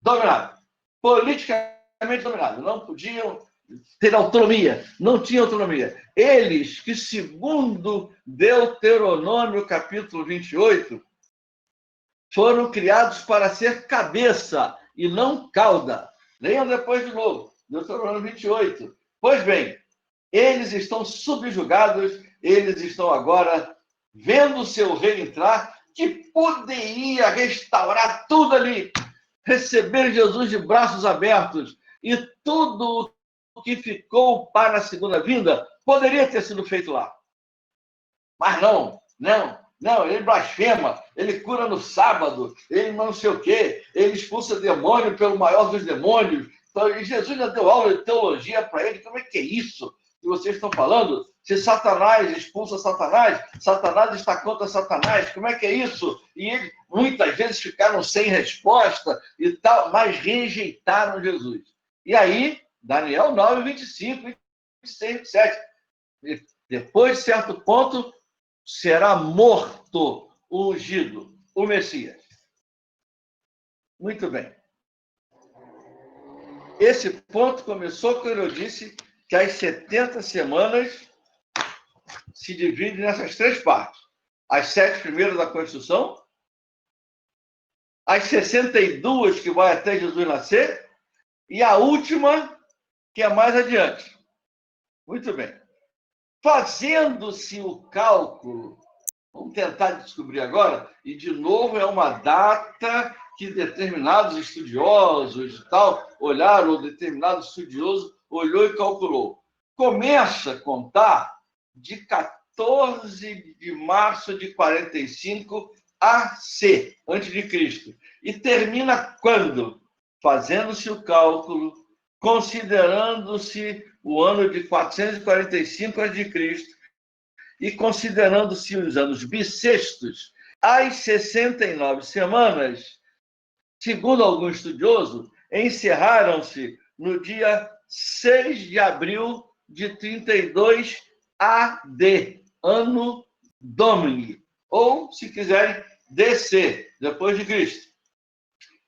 S2: dominada, politicamente dominada, não podiam ter autonomia, não tinham autonomia. Eles que, segundo Deuteronômio, capítulo 28, foram criados para ser cabeça e não cauda. Leiam depois de novo, Deuteronômio 28. Pois bem, eles estão subjugados, eles estão agora vendo o seu rei entrar, que poderia restaurar tudo ali, receber Jesus de braços abertos, e tudo o que ficou para a segunda vinda poderia ter sido feito lá. Mas não, ele blasfema, ele cura no sábado, ele não sei o quê, ele expulsa demônio pelo maior dos demônios. Então, Jesus já deu aula de teologia para ele. Como é que é isso que vocês estão falando? Se Satanás expulsa Satanás, Satanás está contra Satanás, como é que é isso? E eles muitas vezes ficaram sem resposta e tal, mas rejeitaram Jesus. E aí, Daniel 9, 25, 26, 27. E depois de certo ponto, será morto o ungido, o Messias. Muito bem. Esse ponto começou quando eu disse que as 70 semanas se dividem nessas três partes. As 7 primeiras da Constituição? As 62 que vai até Jesus nascer? E a última, que é mais adiante. Muito bem. Fazendo-se o cálculo, vamos tentar descobrir agora, e de novo é uma data que determinados estudiosos e tal olharam, ou determinado estudioso olhou e calculou. Começa a contar de 14 de março de 45 AC, antes de Cristo. E termina quando? Fazendo-se o cálculo, considerando-se o ano de 445 a.C., e considerando-se os anos bissextos, as 69 semanas, segundo algum estudioso, encerraram-se no dia 6 de abril de 32 AD, Ano Domini, ou, se quiserem, DC, depois de Cristo.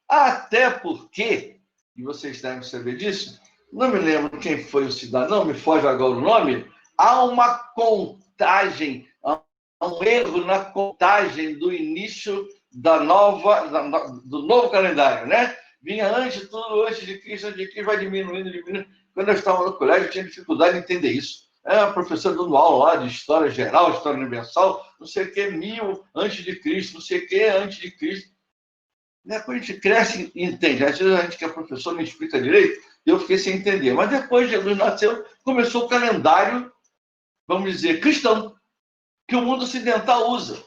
S2: Até porque, e vocês devem saber disso, não me lembro quem foi o cidadão, me foge agora o nome, há uma contagem, há um erro na contagem do início do novo calendário, né? Vinha antes, tudo antes de Cristo vai diminuindo. Quando eu estava no colégio, eu tinha dificuldade de entender isso. A professora dando aula lá de história geral, história universal, não sei o que, 1000 antes de Cristo, não sei o que antes de Cristo. Depois a gente cresce e entende. Às vezes a gente que é professor não explica direito, e eu fiquei sem entender. Mas depois Jesus nasceu, começou o calendário, vamos dizer, cristão, que o mundo ocidental usa.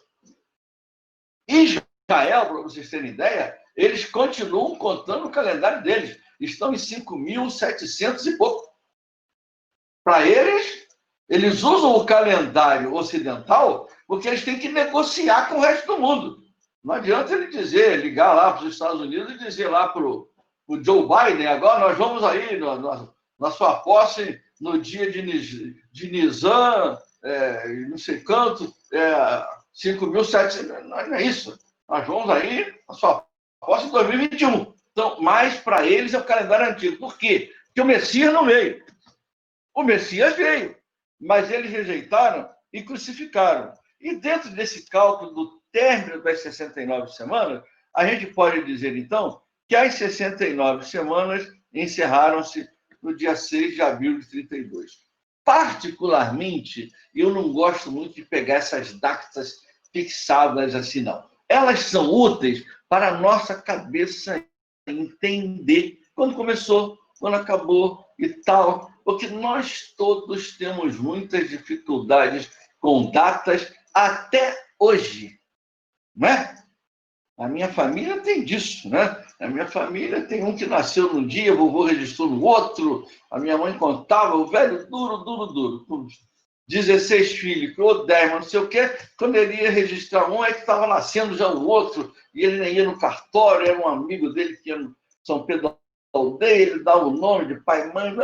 S2: Israel, para vocês terem ideia, eles continuam contando o calendário deles. Estão em 5.700 e pouco. Para eles usam o calendário ocidental porque eles têm que negociar com o resto do mundo. Não adianta ele ligar lá para os Estados Unidos e dizer lá para o Joe Biden, agora nós vamos aí na sua posse no dia de Nisan, não sei quanto, 5.700, não é isso. Nós vamos aí na sua posse em 2021. Então, mas para eles é o calendário antigo. Por quê? Porque o Messias não veio. O Messias veio, mas eles rejeitaram e crucificaram. E dentro desse cálculo do término das 69 semanas, a gente pode dizer, então, que as 69 semanas encerraram-se no dia 6 de abril de 32. Particularmente, eu não gosto muito de pegar essas datas fixadas assim, não. Elas são úteis para a nossa cabeça entender quando começou, quando acabou e tal, porque nós todos temos muitas dificuldades com datas até hoje, não é? A minha família tem disso, né? A minha família tem um que nasceu num dia, o vovô registrou no outro, a minha mãe contava, o velho duro, 16 filhos, ou 10, mas não sei o quê, quando ele ia registrar um, é que estava nascendo já o outro, e ele nem ia no cartório, era um amigo dele que ia no São Pedro da Aldeia, ele dava o nome de pai e mãe,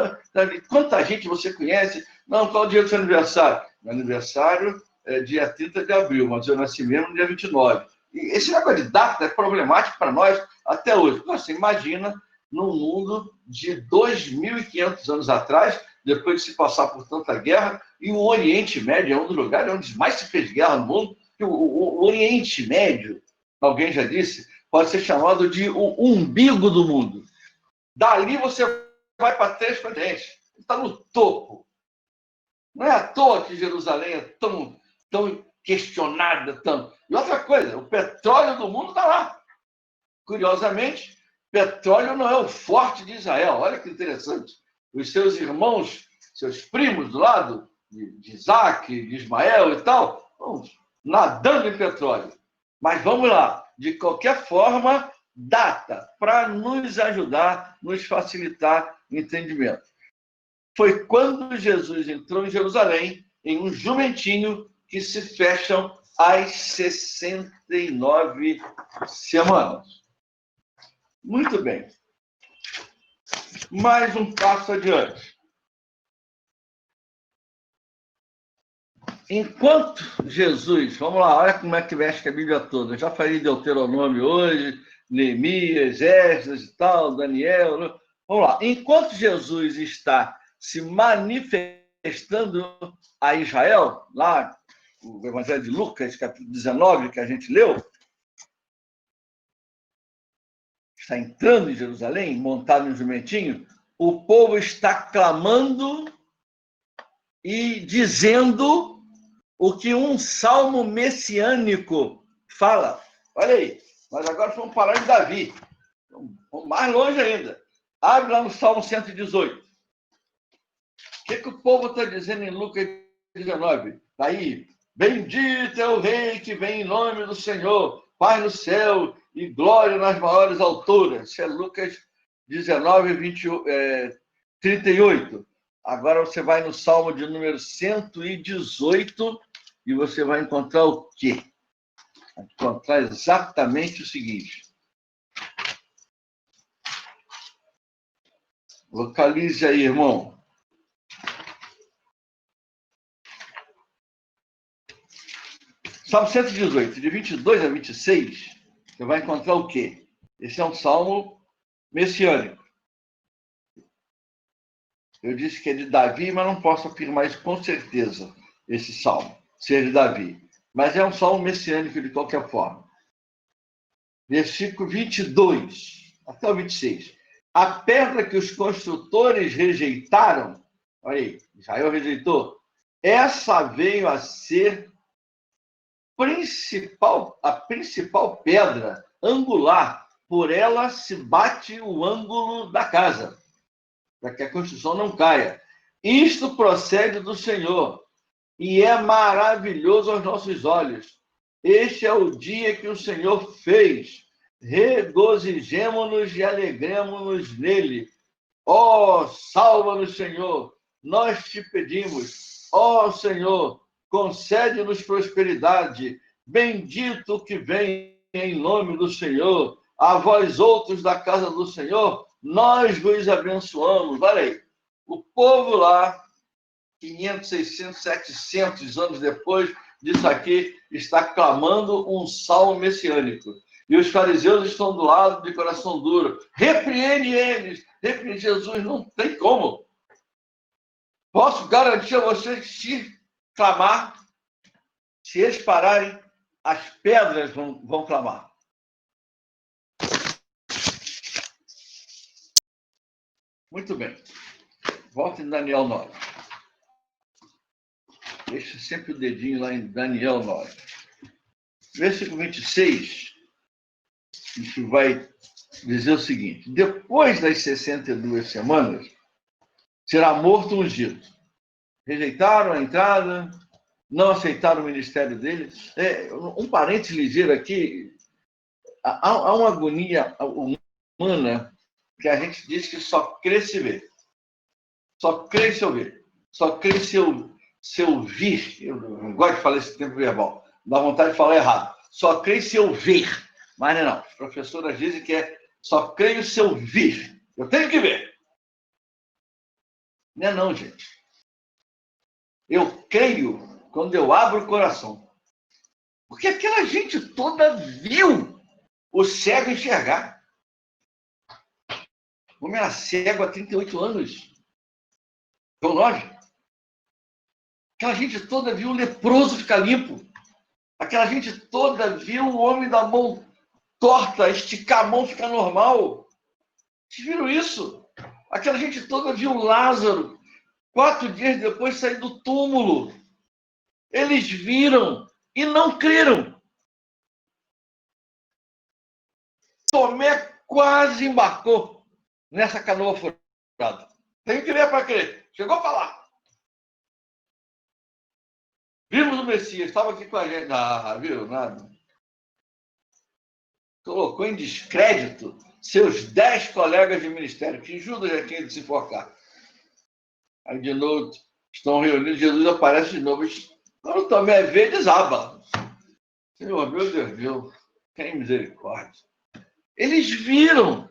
S2: quanta gente você conhece? Não, qual o dia do seu aniversário? Meu aniversário é dia 30 de abril, mas eu nasci mesmo no dia 29. E esse negócio de data é problemático para nós até hoje. Você imagina, num mundo de 2.500 anos atrás, depois de se passar por tanta guerra, e o Oriente Médio é um dos lugares onde mais se fez guerra no mundo. O Oriente Médio, alguém já disse, pode ser chamado de o umbigo do mundo. Dali você vai para 3 continentes. Está no topo. Não é à toa que Jerusalém é tão questionada. E outra coisa, o petróleo do mundo está lá. Curiosamente, petróleo não é o forte de Israel. Olha que interessante. Os seus irmãos, seus primos do lado, de Isaac, de Ismael e tal, vão nadando em petróleo. Mas vamos lá. De qualquer forma, data para nos ajudar, nos facilitar o entendimento. Foi quando Jesus entrou em Jerusalém, em um jumentinho, que se fecham as 69 semanas. Muito bem. Mais um passo adiante. Enquanto Jesus, vamos lá, olha como é que mexe a Bíblia toda. Eu já falei de Deuteronômio hoje, Neemias, Esdras e tal, Daniel. Vamos lá. Enquanto Jesus está se manifestando a Israel, lá o Evangelho de Lucas, capítulo 19, que a gente leu, está entrando em Jerusalém, montado em um jumentinho, o povo está clamando e dizendo o que um salmo messiânico fala. Olha aí, nós agora vamos falar de Davi. Vamos mais longe ainda. Abre lá no Salmo 118. O que o povo está dizendo em Lucas 19? Está aí. Bendito é o rei que vem em nome do Senhor, Pai no céu e glória nas maiores alturas. Isso é Lucas 19, 38. Agora você vai no Salmo de número 118 e você vai encontrar o quê? Vai encontrar exatamente o seguinte. Localize aí, irmão. Salmo 118, de 22 a 26, você vai encontrar o quê? Esse é um salmo messiânico. Eu disse que é de Davi, mas não posso afirmar isso com certeza, esse salmo, ser de Davi. Mas é um salmo messiânico de qualquer forma. Versículo 22 até o 26. A pedra que os construtores rejeitaram, olha aí, Israel rejeitou, essa veio a ser a principal pedra angular, por ela se bate o ângulo da casa, para que a construção não caia. Isto procede do Senhor, e é maravilhoso aos nossos olhos. Este é o dia que o Senhor fez. Regozijemo-nos e alegremo-nos nele. Ó, salva-nos, Senhor, nós te pedimos. Ó, Senhor, concede-nos prosperidade. Bendito o que vem em nome do Senhor. A vós outros da casa do Senhor, nós vos abençoamos. Olha aí, o povo lá, 500, 600, 700 anos depois disso aqui, está clamando um salmo messiânico. E os fariseus estão do lado de coração duro. Repreende eles. Repreende Jesus. Não tem como. Posso garantir a vocês que se clamar, se eles pararem, as pedras vão clamar. Muito bem. Volte em Daniel 9. Deixa sempre o dedinho lá em Daniel 9. Versículo 26. A gente vai dizer o seguinte: depois das 62 semanas, será morto o ungido. Rejeitaram a entrada, não aceitaram o ministério dele. Um parênteses ligeiro aqui: há uma agonia humana que a gente diz que só crê se vê. Só crê se ouvir. Só crê se ouvir. Eu não gosto de falar esse tempo verbal. Dá vontade de falar errado. Só crê se ouvir. Mas não é não. As professoras dizem que só creio se ouvir. Eu tenho que ver. Não é não, gente. Eu creio quando eu abro o coração. Porque aquela gente toda viu o cego enxergar. O homem era cego há 38 anos. João 9. Aquela gente toda viu o leproso ficar limpo. Aquela gente toda viu o homem da mão torta esticar a mão e ficar normal. Vocês viram isso? Aquela gente toda viu Lázaro 4 dias depois sair do túmulo. Eles viram e não creram. Tomé quase embarcou nessa canoa furada. Tem que ver para crer. Chegou para lá. Vimos o Messias, estava aqui com a gente. Ah, viu? Nada. Colocou em descrédito seus 10 colegas de ministério, que Judas já tinha de se enforcar. Aí, de novo, estão reunidos, Jesus aparece de novo. Quando Tomé vê, desaba. Senhor, meu Deus, tem misericórdia. Eles viram.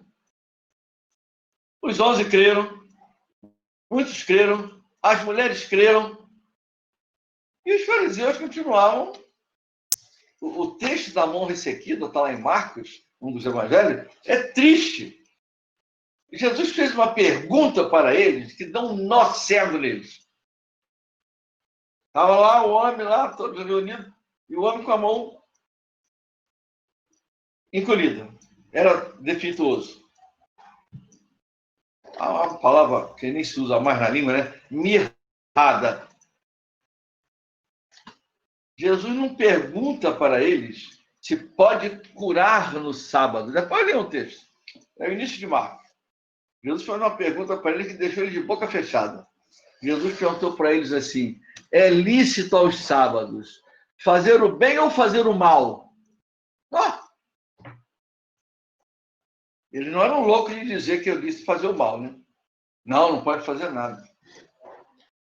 S2: Os 11 creram. Muitos creram. As mulheres creram. E os fariseus continuavam. O texto da mão ressequida, está lá em Marcos, um dos evangelhos, é triste. Jesus fez uma pergunta para eles que dá um nó cego neles. Estava lá o homem, lá, todo reunido, e o homem com a mão encolhida. Era defeituoso. Há uma palavra que nem se usa mais na língua, né? Mirrada. Jesus não pergunta para eles se pode curar no sábado. Depois lê um texto. É o início de Marcos. Jesus fez uma pergunta para eles que deixou eles de boca fechada. Jesus perguntou para eles assim: é lícito aos sábados fazer o bem ou fazer o mal? Ah! Eles não eram loucos de dizer que eu disse fazer o mal, né? Não, não pode fazer nada.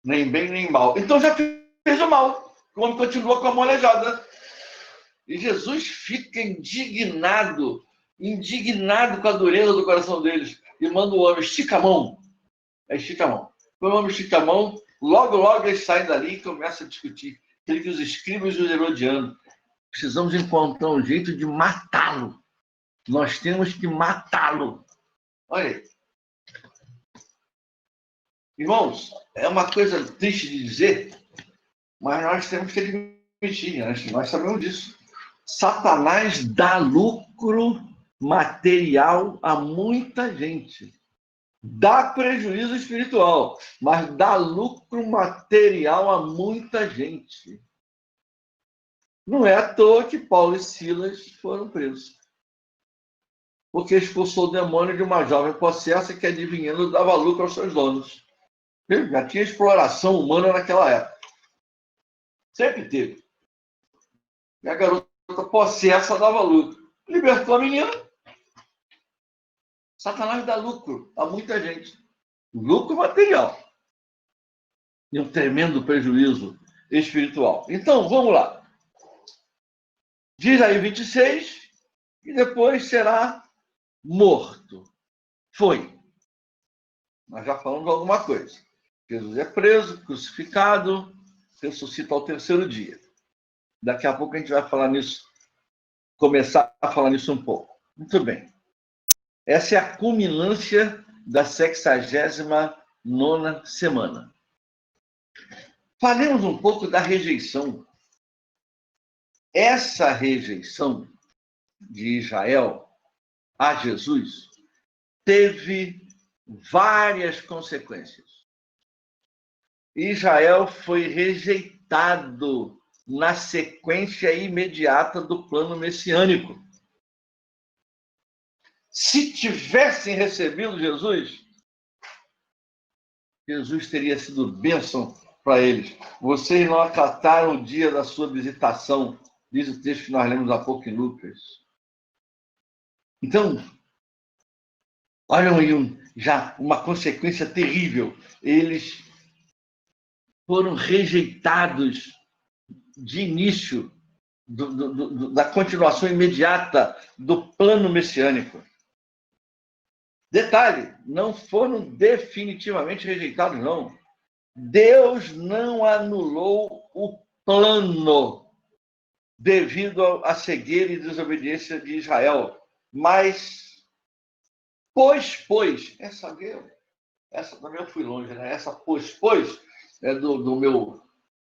S2: Nem bem, nem mal. Então já fez o mal. O homem continua com a mão aleijada. E Jesus fica indignado com a dureza do coração deles. E manda o homem, estica a mão. Estica a mão. Quando o homem estica a mão, logo eles saem dali e começam a discutir. Ele que os escribas e os herodianos. Precisamos encontrar um jeito de matá-lo. Nós temos que matá-lo. Olha aí. Irmãos, é uma coisa triste de dizer, mas nós temos que admitir, nós sabemos disso. Satanás dá lucro material a muita gente. Dá prejuízo espiritual, mas dá lucro material a muita gente. Não é à toa que Paulo e Silas foram presos. Porque expulsou o demônio de uma jovem possessa que, adivinhando, dava lucro aos seus donos. Já tinha exploração humana naquela época. Sempre teve. E a garota possessa dava lucro. Libertou a menina. Satanás dá lucro a muita gente. Lucro material. E um tremendo prejuízo espiritual. Então, vamos lá. Diz aí 26, e depois será morto. Foi. Nós já falamos alguma coisa. Jesus é preso, crucificado, ressuscita ao terceiro dia. Daqui a pouco a gente vai falar nisso, começar a falar nisso um pouco. Muito bem. Essa é a culminância da 69ª semana. Falemos um pouco da rejeição. Essa rejeição de Israel a Jesus teve várias consequências. Israel foi rejeitado na sequência imediata do plano messiânico. Se tivessem recebido Jesus, Jesus teria sido bênção para eles. Vocês não acataram o dia da sua visitação, diz o texto que nós lemos há pouco em Lucas. Então, olham aí já uma consequência terrível. Eles foram rejeitados de início da continuação imediata do plano messiânico. Detalhe, não foram definitivamente rejeitados, não. Deus não anulou o plano devido à cegueira e desobediência de Israel, mas pois, essa também eu fui longe, né? Essa pois, é do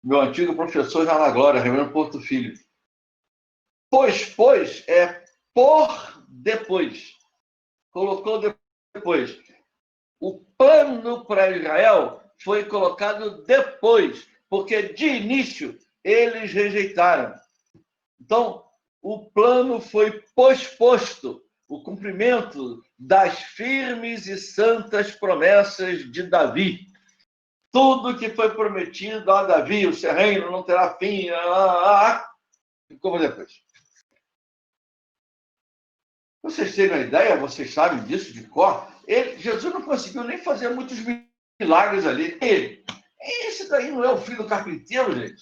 S2: meu antigo professor já na Glória, Reverendo Porto Filho. Pois é por depois. Colocou depois. O plano para Israel foi colocado depois, porque de início eles rejeitaram. Então, o plano foi posposto, o cumprimento das firmes e santas promessas de Davi. Tudo que foi prometido a Davi, o seu reino não terá fim, ficou depois. Vocês têm uma ideia, vocês sabem disso de cor? Jesus não conseguiu nem fazer muitos milagres ali. Esse daí não é o filho do carpinteiro, gente?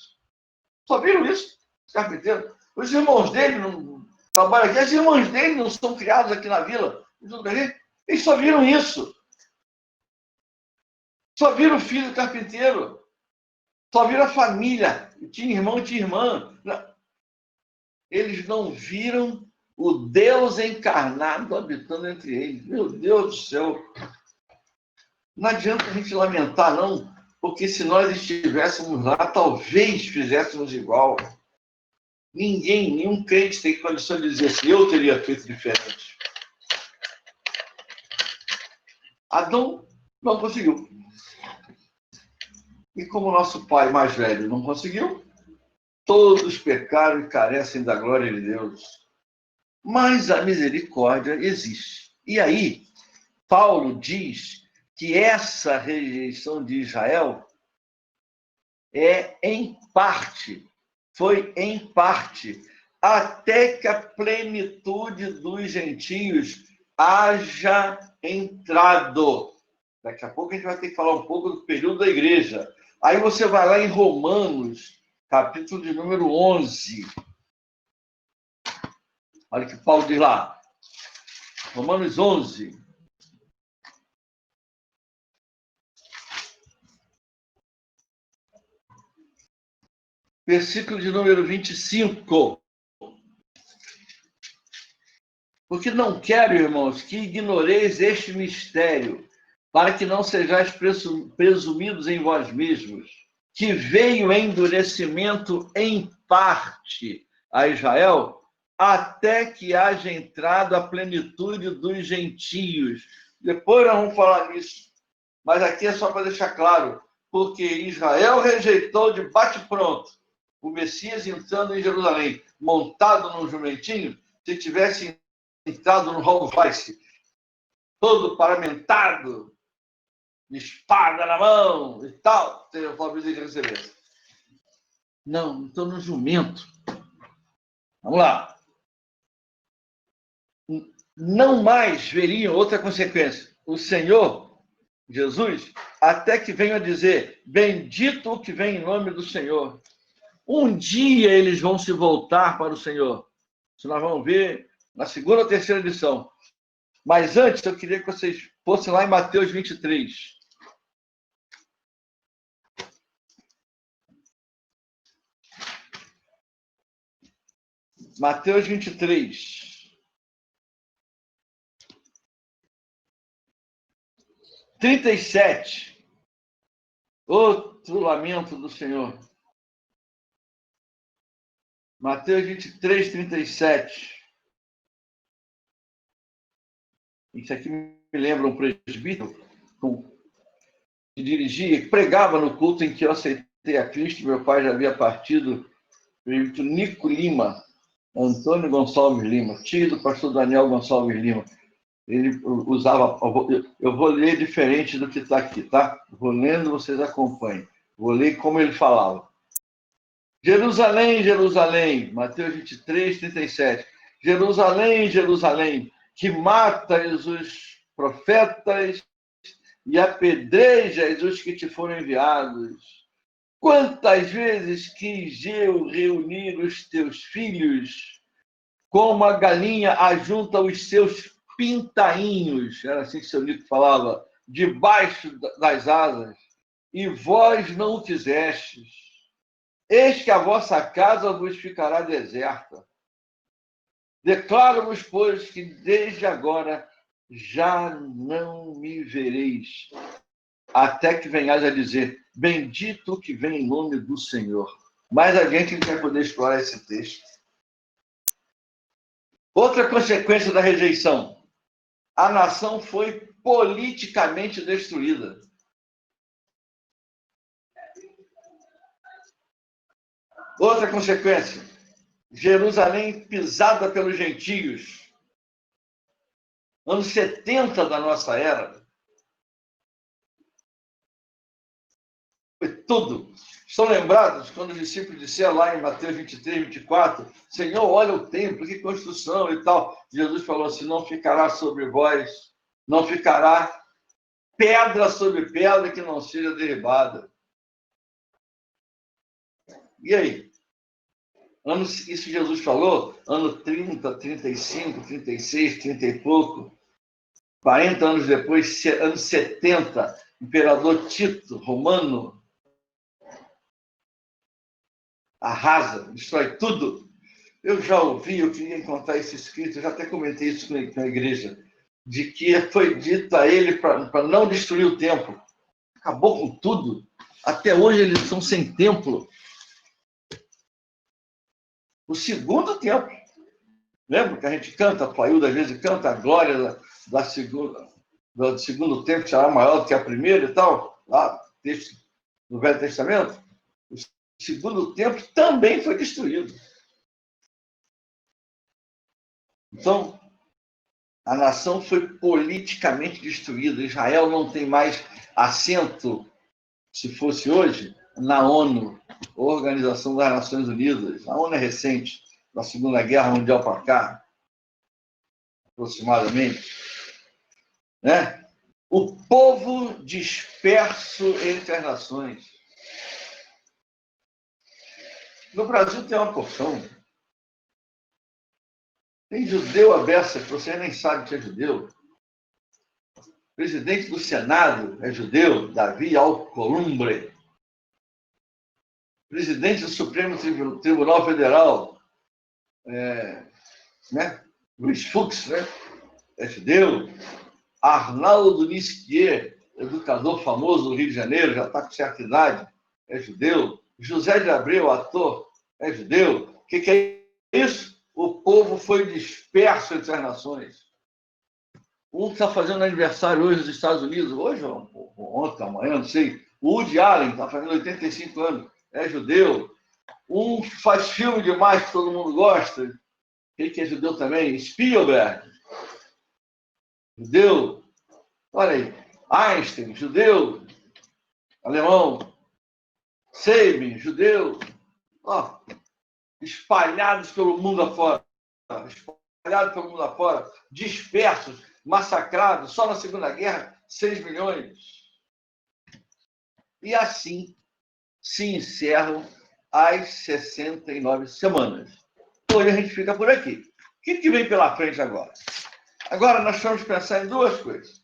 S2: Só viram isso? Carpinteiro. Os irmãos dele não trabalham aqui, as irmãs dele não são criadas aqui na vila. Eles só viram isso. Só viram o filho do carpinteiro. Só viram a família. Tinha irmão e tinha irmã. Eles não viram o Deus encarnado habitando entre eles. Meu Deus do céu. Não adianta a gente lamentar, não, Porque se nós estivéssemos lá, talvez fizéssemos igual. Nenhum crente tem condição de dizer assim, eu teria feito diferente. Adão não conseguiu. E como nosso pai mais velho não conseguiu, todos pecaram e carecem da glória de Deus. Mas a misericórdia existe. E aí, Paulo diz que essa rejeição de Israel foi em parte, até que a plenitude dos gentios haja entrado. Daqui a pouco a gente vai ter que falar um pouco do período da igreja. Aí você vai lá em Romanos, capítulo de número 11. Olha o que Paulo diz lá. Romanos 11. Versículo de número 25. Porque não quero, irmãos, que ignoreis este mistério, para que não sejais presumidos em vós mesmos, que veio endurecimento em parte a Israel, até que haja entrado a plenitude dos gentios. Depois nós vamos falar nisso. Mas aqui é só para deixar claro, porque Israel rejeitou de bate-pronto o Messias entrando em Jerusalém, montado num jumentinho. Se tivesse entrado no Rolls Royce, todo paramentado, espada na mão e tal, talvez ele recebesse. Não, estou no jumento. Vamos lá. Não mais veriam outra consequência. O Senhor, Jesus, até que venha a dizer, bendito o que vem em nome do Senhor. Um dia eles vão se voltar para o Senhor. Isso nós vamos ver na segunda ou terceira edição. Mas antes, eu queria que vocês fossem lá em Mateus 23. Mateus 23. 37. Outro lamento do Senhor. Mateus 23, 37. Isso aqui me lembra um presbítero que dirigia, que pregava no culto em que eu aceitei a Cristo. Meu pai já havia partido, o presbítero Nico Lima, Antônio Gonçalves Lima, tio do pastor Daniel Gonçalves Lima. Ele usava... Eu vou ler diferente do que está aqui, tá? Vou lendo, vocês acompanhem. Vou ler como ele falava. Jerusalém, Jerusalém, Mateus 23, 37. Jerusalém, Jerusalém, que matas os profetas e apedrejas os que te foram enviados. Quantas vezes quis eu reunir os teus filhos, como a galinha ajunta os seus pintainhos, era assim que seu Nico falava, debaixo das asas, e vós não o quisestes. Eis que a vossa casa vos ficará deserta. Declaro-vos, pois, que desde agora já não me vereis, até que venhais a dizer, bendito que vem em nome do Senhor. Mais adiante a gente vai poder explorar esse texto. Outra consequência da rejeição. A nação foi politicamente destruída. Outra consequência, Jerusalém pisada pelos gentios. Anos 70 da nossa era. Foi tudo. Estão lembrados quando os discípulos disseram lá em Mateus 23, 24, Senhor, olha o templo, que construção e tal. Jesus falou assim, não ficará sobre vós, não ficará pedra sobre pedra que não seja derribada. E aí? Isso Jesus falou, ano 30, 35, 36, 30 e pouco, 40 anos depois, anos 70, imperador Tito, romano, arrasa, destrói tudo. Eu já ouvi, eu queria encontrar esse escrito, eu já até comentei isso com a igreja, de que foi dito a ele para não destruir o templo. Acabou com tudo. Até hoje eles estão sem templo. O segundo templo. Lembra que a gente canta, a Failda às vezes canta a glória do segundo templo, será maior do que a primeira e tal, lá texto do Velho Testamento. O segundo templo também foi destruído. Então, a nação foi politicamente destruída. Israel não tem mais assento, se fosse hoje, na ONU, Organização das Nações Unidas. A ONU é recente, da Segunda Guerra Mundial para cá, aproximadamente. Né? O povo disperso entre as nações. No Brasil tem uma porção. Tem judeu à beça, que você nem sabe que é judeu. O presidente do Senado é judeu, Davi Alcolumbre. Presidente do Supremo Tribunal Federal, né? Luiz Fux, né? É judeu. Arnaldo Nisquier, educador famoso do Rio de Janeiro, já está com certa idade, é judeu. José de Abreu, ator, é judeu. O que é isso? O povo foi disperso entre as nações. Um está fazendo aniversário hoje nos Estados Unidos, hoje ou ontem, amanhã, não sei. O Woody Allen está fazendo 85 anos, é judeu. Um faz filme demais que todo mundo gosta. Ele que é judeu também, Spielberg, judeu. Olha aí, Einstein, judeu. Alemão. Sabin, judeu. Ó, espalhados pelo mundo afora. Espalhados pelo mundo afora. Dispersos, massacrados. Só na Segunda Guerra, 6 milhões. E assim se encerram as 69 semanas. Hoje a gente fica por aqui. O que vem pela frente agora? Agora nós vamos pensar em duas coisas.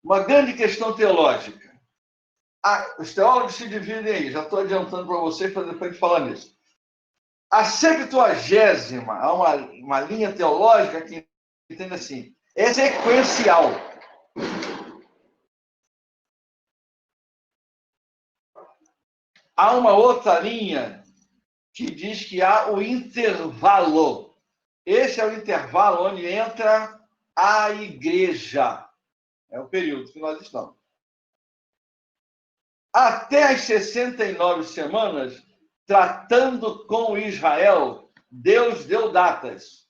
S2: Uma grande questão teológica. Os teólogos se dividem aí, já estou adiantando para vocês para depois de falar nisso. A 70ª, há uma linha teológica que entende assim, é sequencial. Há uma outra linha que diz que há o intervalo. Esse é o intervalo onde entra a igreja. É o período que nós estamos. Até as 69 semanas, tratando com Israel, Deus deu datas.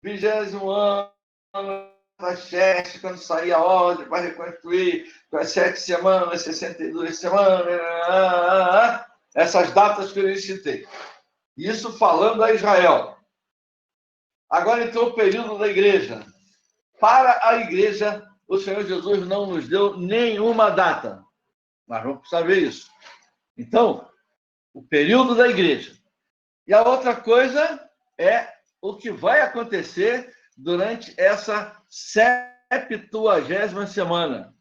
S2: 20º ano, quando sair a ordem para reconstruir, com as 7 semanas, 62 semanas, essas datas que eu citei. Isso falando a Israel. Agora entrou o período da igreja. Para a igreja, o Senhor Jesus não nos deu nenhuma data. Nós vamos precisar ver isso. Então, o período da igreja. E a outra coisa é o que vai acontecer durante essa 70ª semana.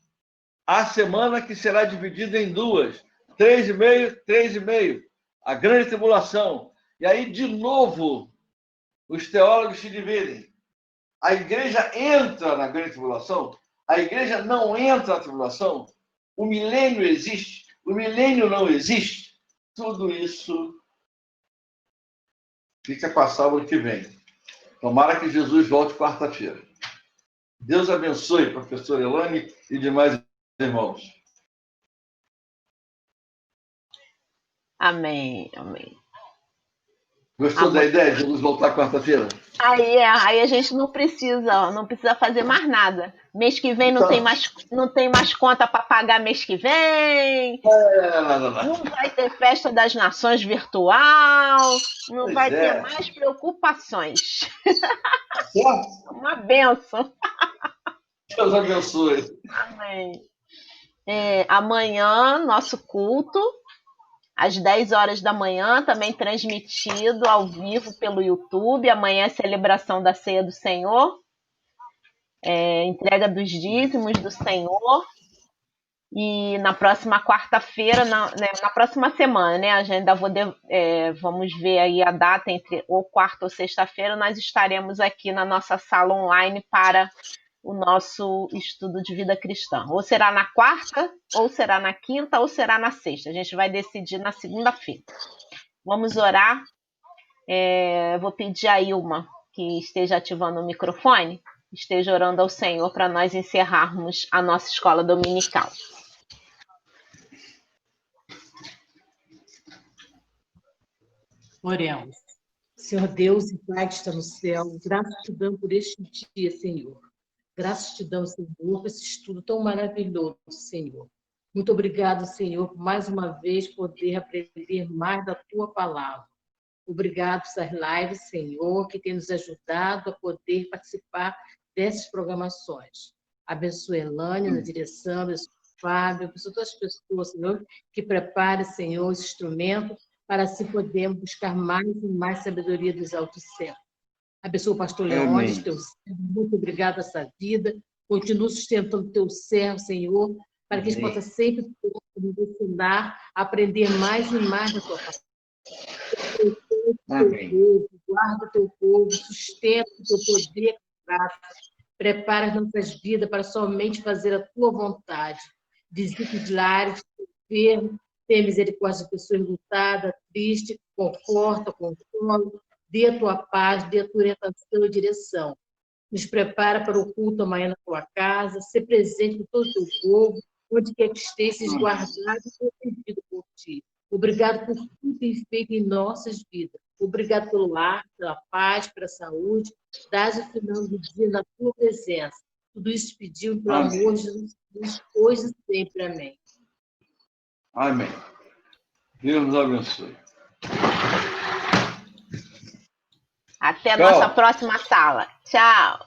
S2: A semana que será dividida em duas. 3,5, 3,5. A grande tribulação. E aí, de novo, os teólogos se dividem. A igreja entra na grande tribulação? A igreja não entra na tribulação? O milênio existe? O milênio não existe? Tudo isso fica para sábado que vem. Tomara que Jesus volte quarta-feira. Deus abençoe, professor Elane e demais irmãos.
S1: Amém, amém.
S2: Gostou da ideia de Jesus voltar quarta-feira?
S1: Aí a gente não precisa fazer mais nada. Mês que vem não tem mais conta para pagar mês que vem. Não vai ter festa das nações virtual. Não vai ter mais preocupações.
S2: Certo?
S1: Uma benção.
S2: Deus abençoe.
S1: Amém. Amanhã, nosso culto, às 10 horas da manhã, também transmitido ao vivo pelo YouTube. Amanhã é celebração da Ceia do Senhor, entrega dos dízimos do Senhor. E na próxima quarta-feira, na próxima semana, né? Vamos ver aí a data entre ou quarta ou sexta-feira, nós estaremos aqui na nossa sala online para o nosso estudo de vida cristã. Ou será na quarta, ou será na quinta, ou será na sexta. A gente vai decidir na segunda-feira. Vamos orar. Vou pedir a Ilma que esteja ativando o microfone, esteja orando ao Senhor para nós encerrarmos a nossa escola dominical.
S4: Oremos. Senhor Deus e Pai que está no céu, graças te damos por este dia, Senhor. Graças te damos, Senhor, por esse estudo tão maravilhoso, Senhor. Muito obrigado, Senhor, por mais uma vez poder aprender mais da Tua palavra. Obrigado por essas lives, Senhor, que tem nos ajudado a poder participar dessas programações. Abençoe a Elane na direção, abençoe o Fábio, abençoe todas as pessoas, Senhor, que preparem, Senhor, esse instrumento para assim podermos buscar mais e mais sabedoria dos altos céus. Abençoa o pastor Leônidas, teu servo. Muito obrigado por essa vida. Continua sustentando teu servo, Senhor, para que a gente possa sempre nos ensinar a aprender mais e mais da tua palavra. Guarda o teu povo, sustenta o teu poder, graça. Prepara as nossas vidas para somente fazer a tua vontade. Visita os lares, enfermos, tenha misericórdia de pessoas lutadas, tristes, conforta, consola, dê a tua paz, dê a tua orientação e direção. Nos prepara para o culto amanhã na tua casa, ser presente com todo o teu povo, onde quer que estejas guardado e protegido por ti. Obrigado por tudo que tem feito em nossas vidas. Obrigado pelo lar, pela paz, pela saúde. Dás o final do dia na tua presença. Tudo isso pediu pelo amor de Jesus, hoje e sempre. Amém.
S2: Amém. Deus nos abençoe.
S1: Até a nossa próxima sala. Tchau.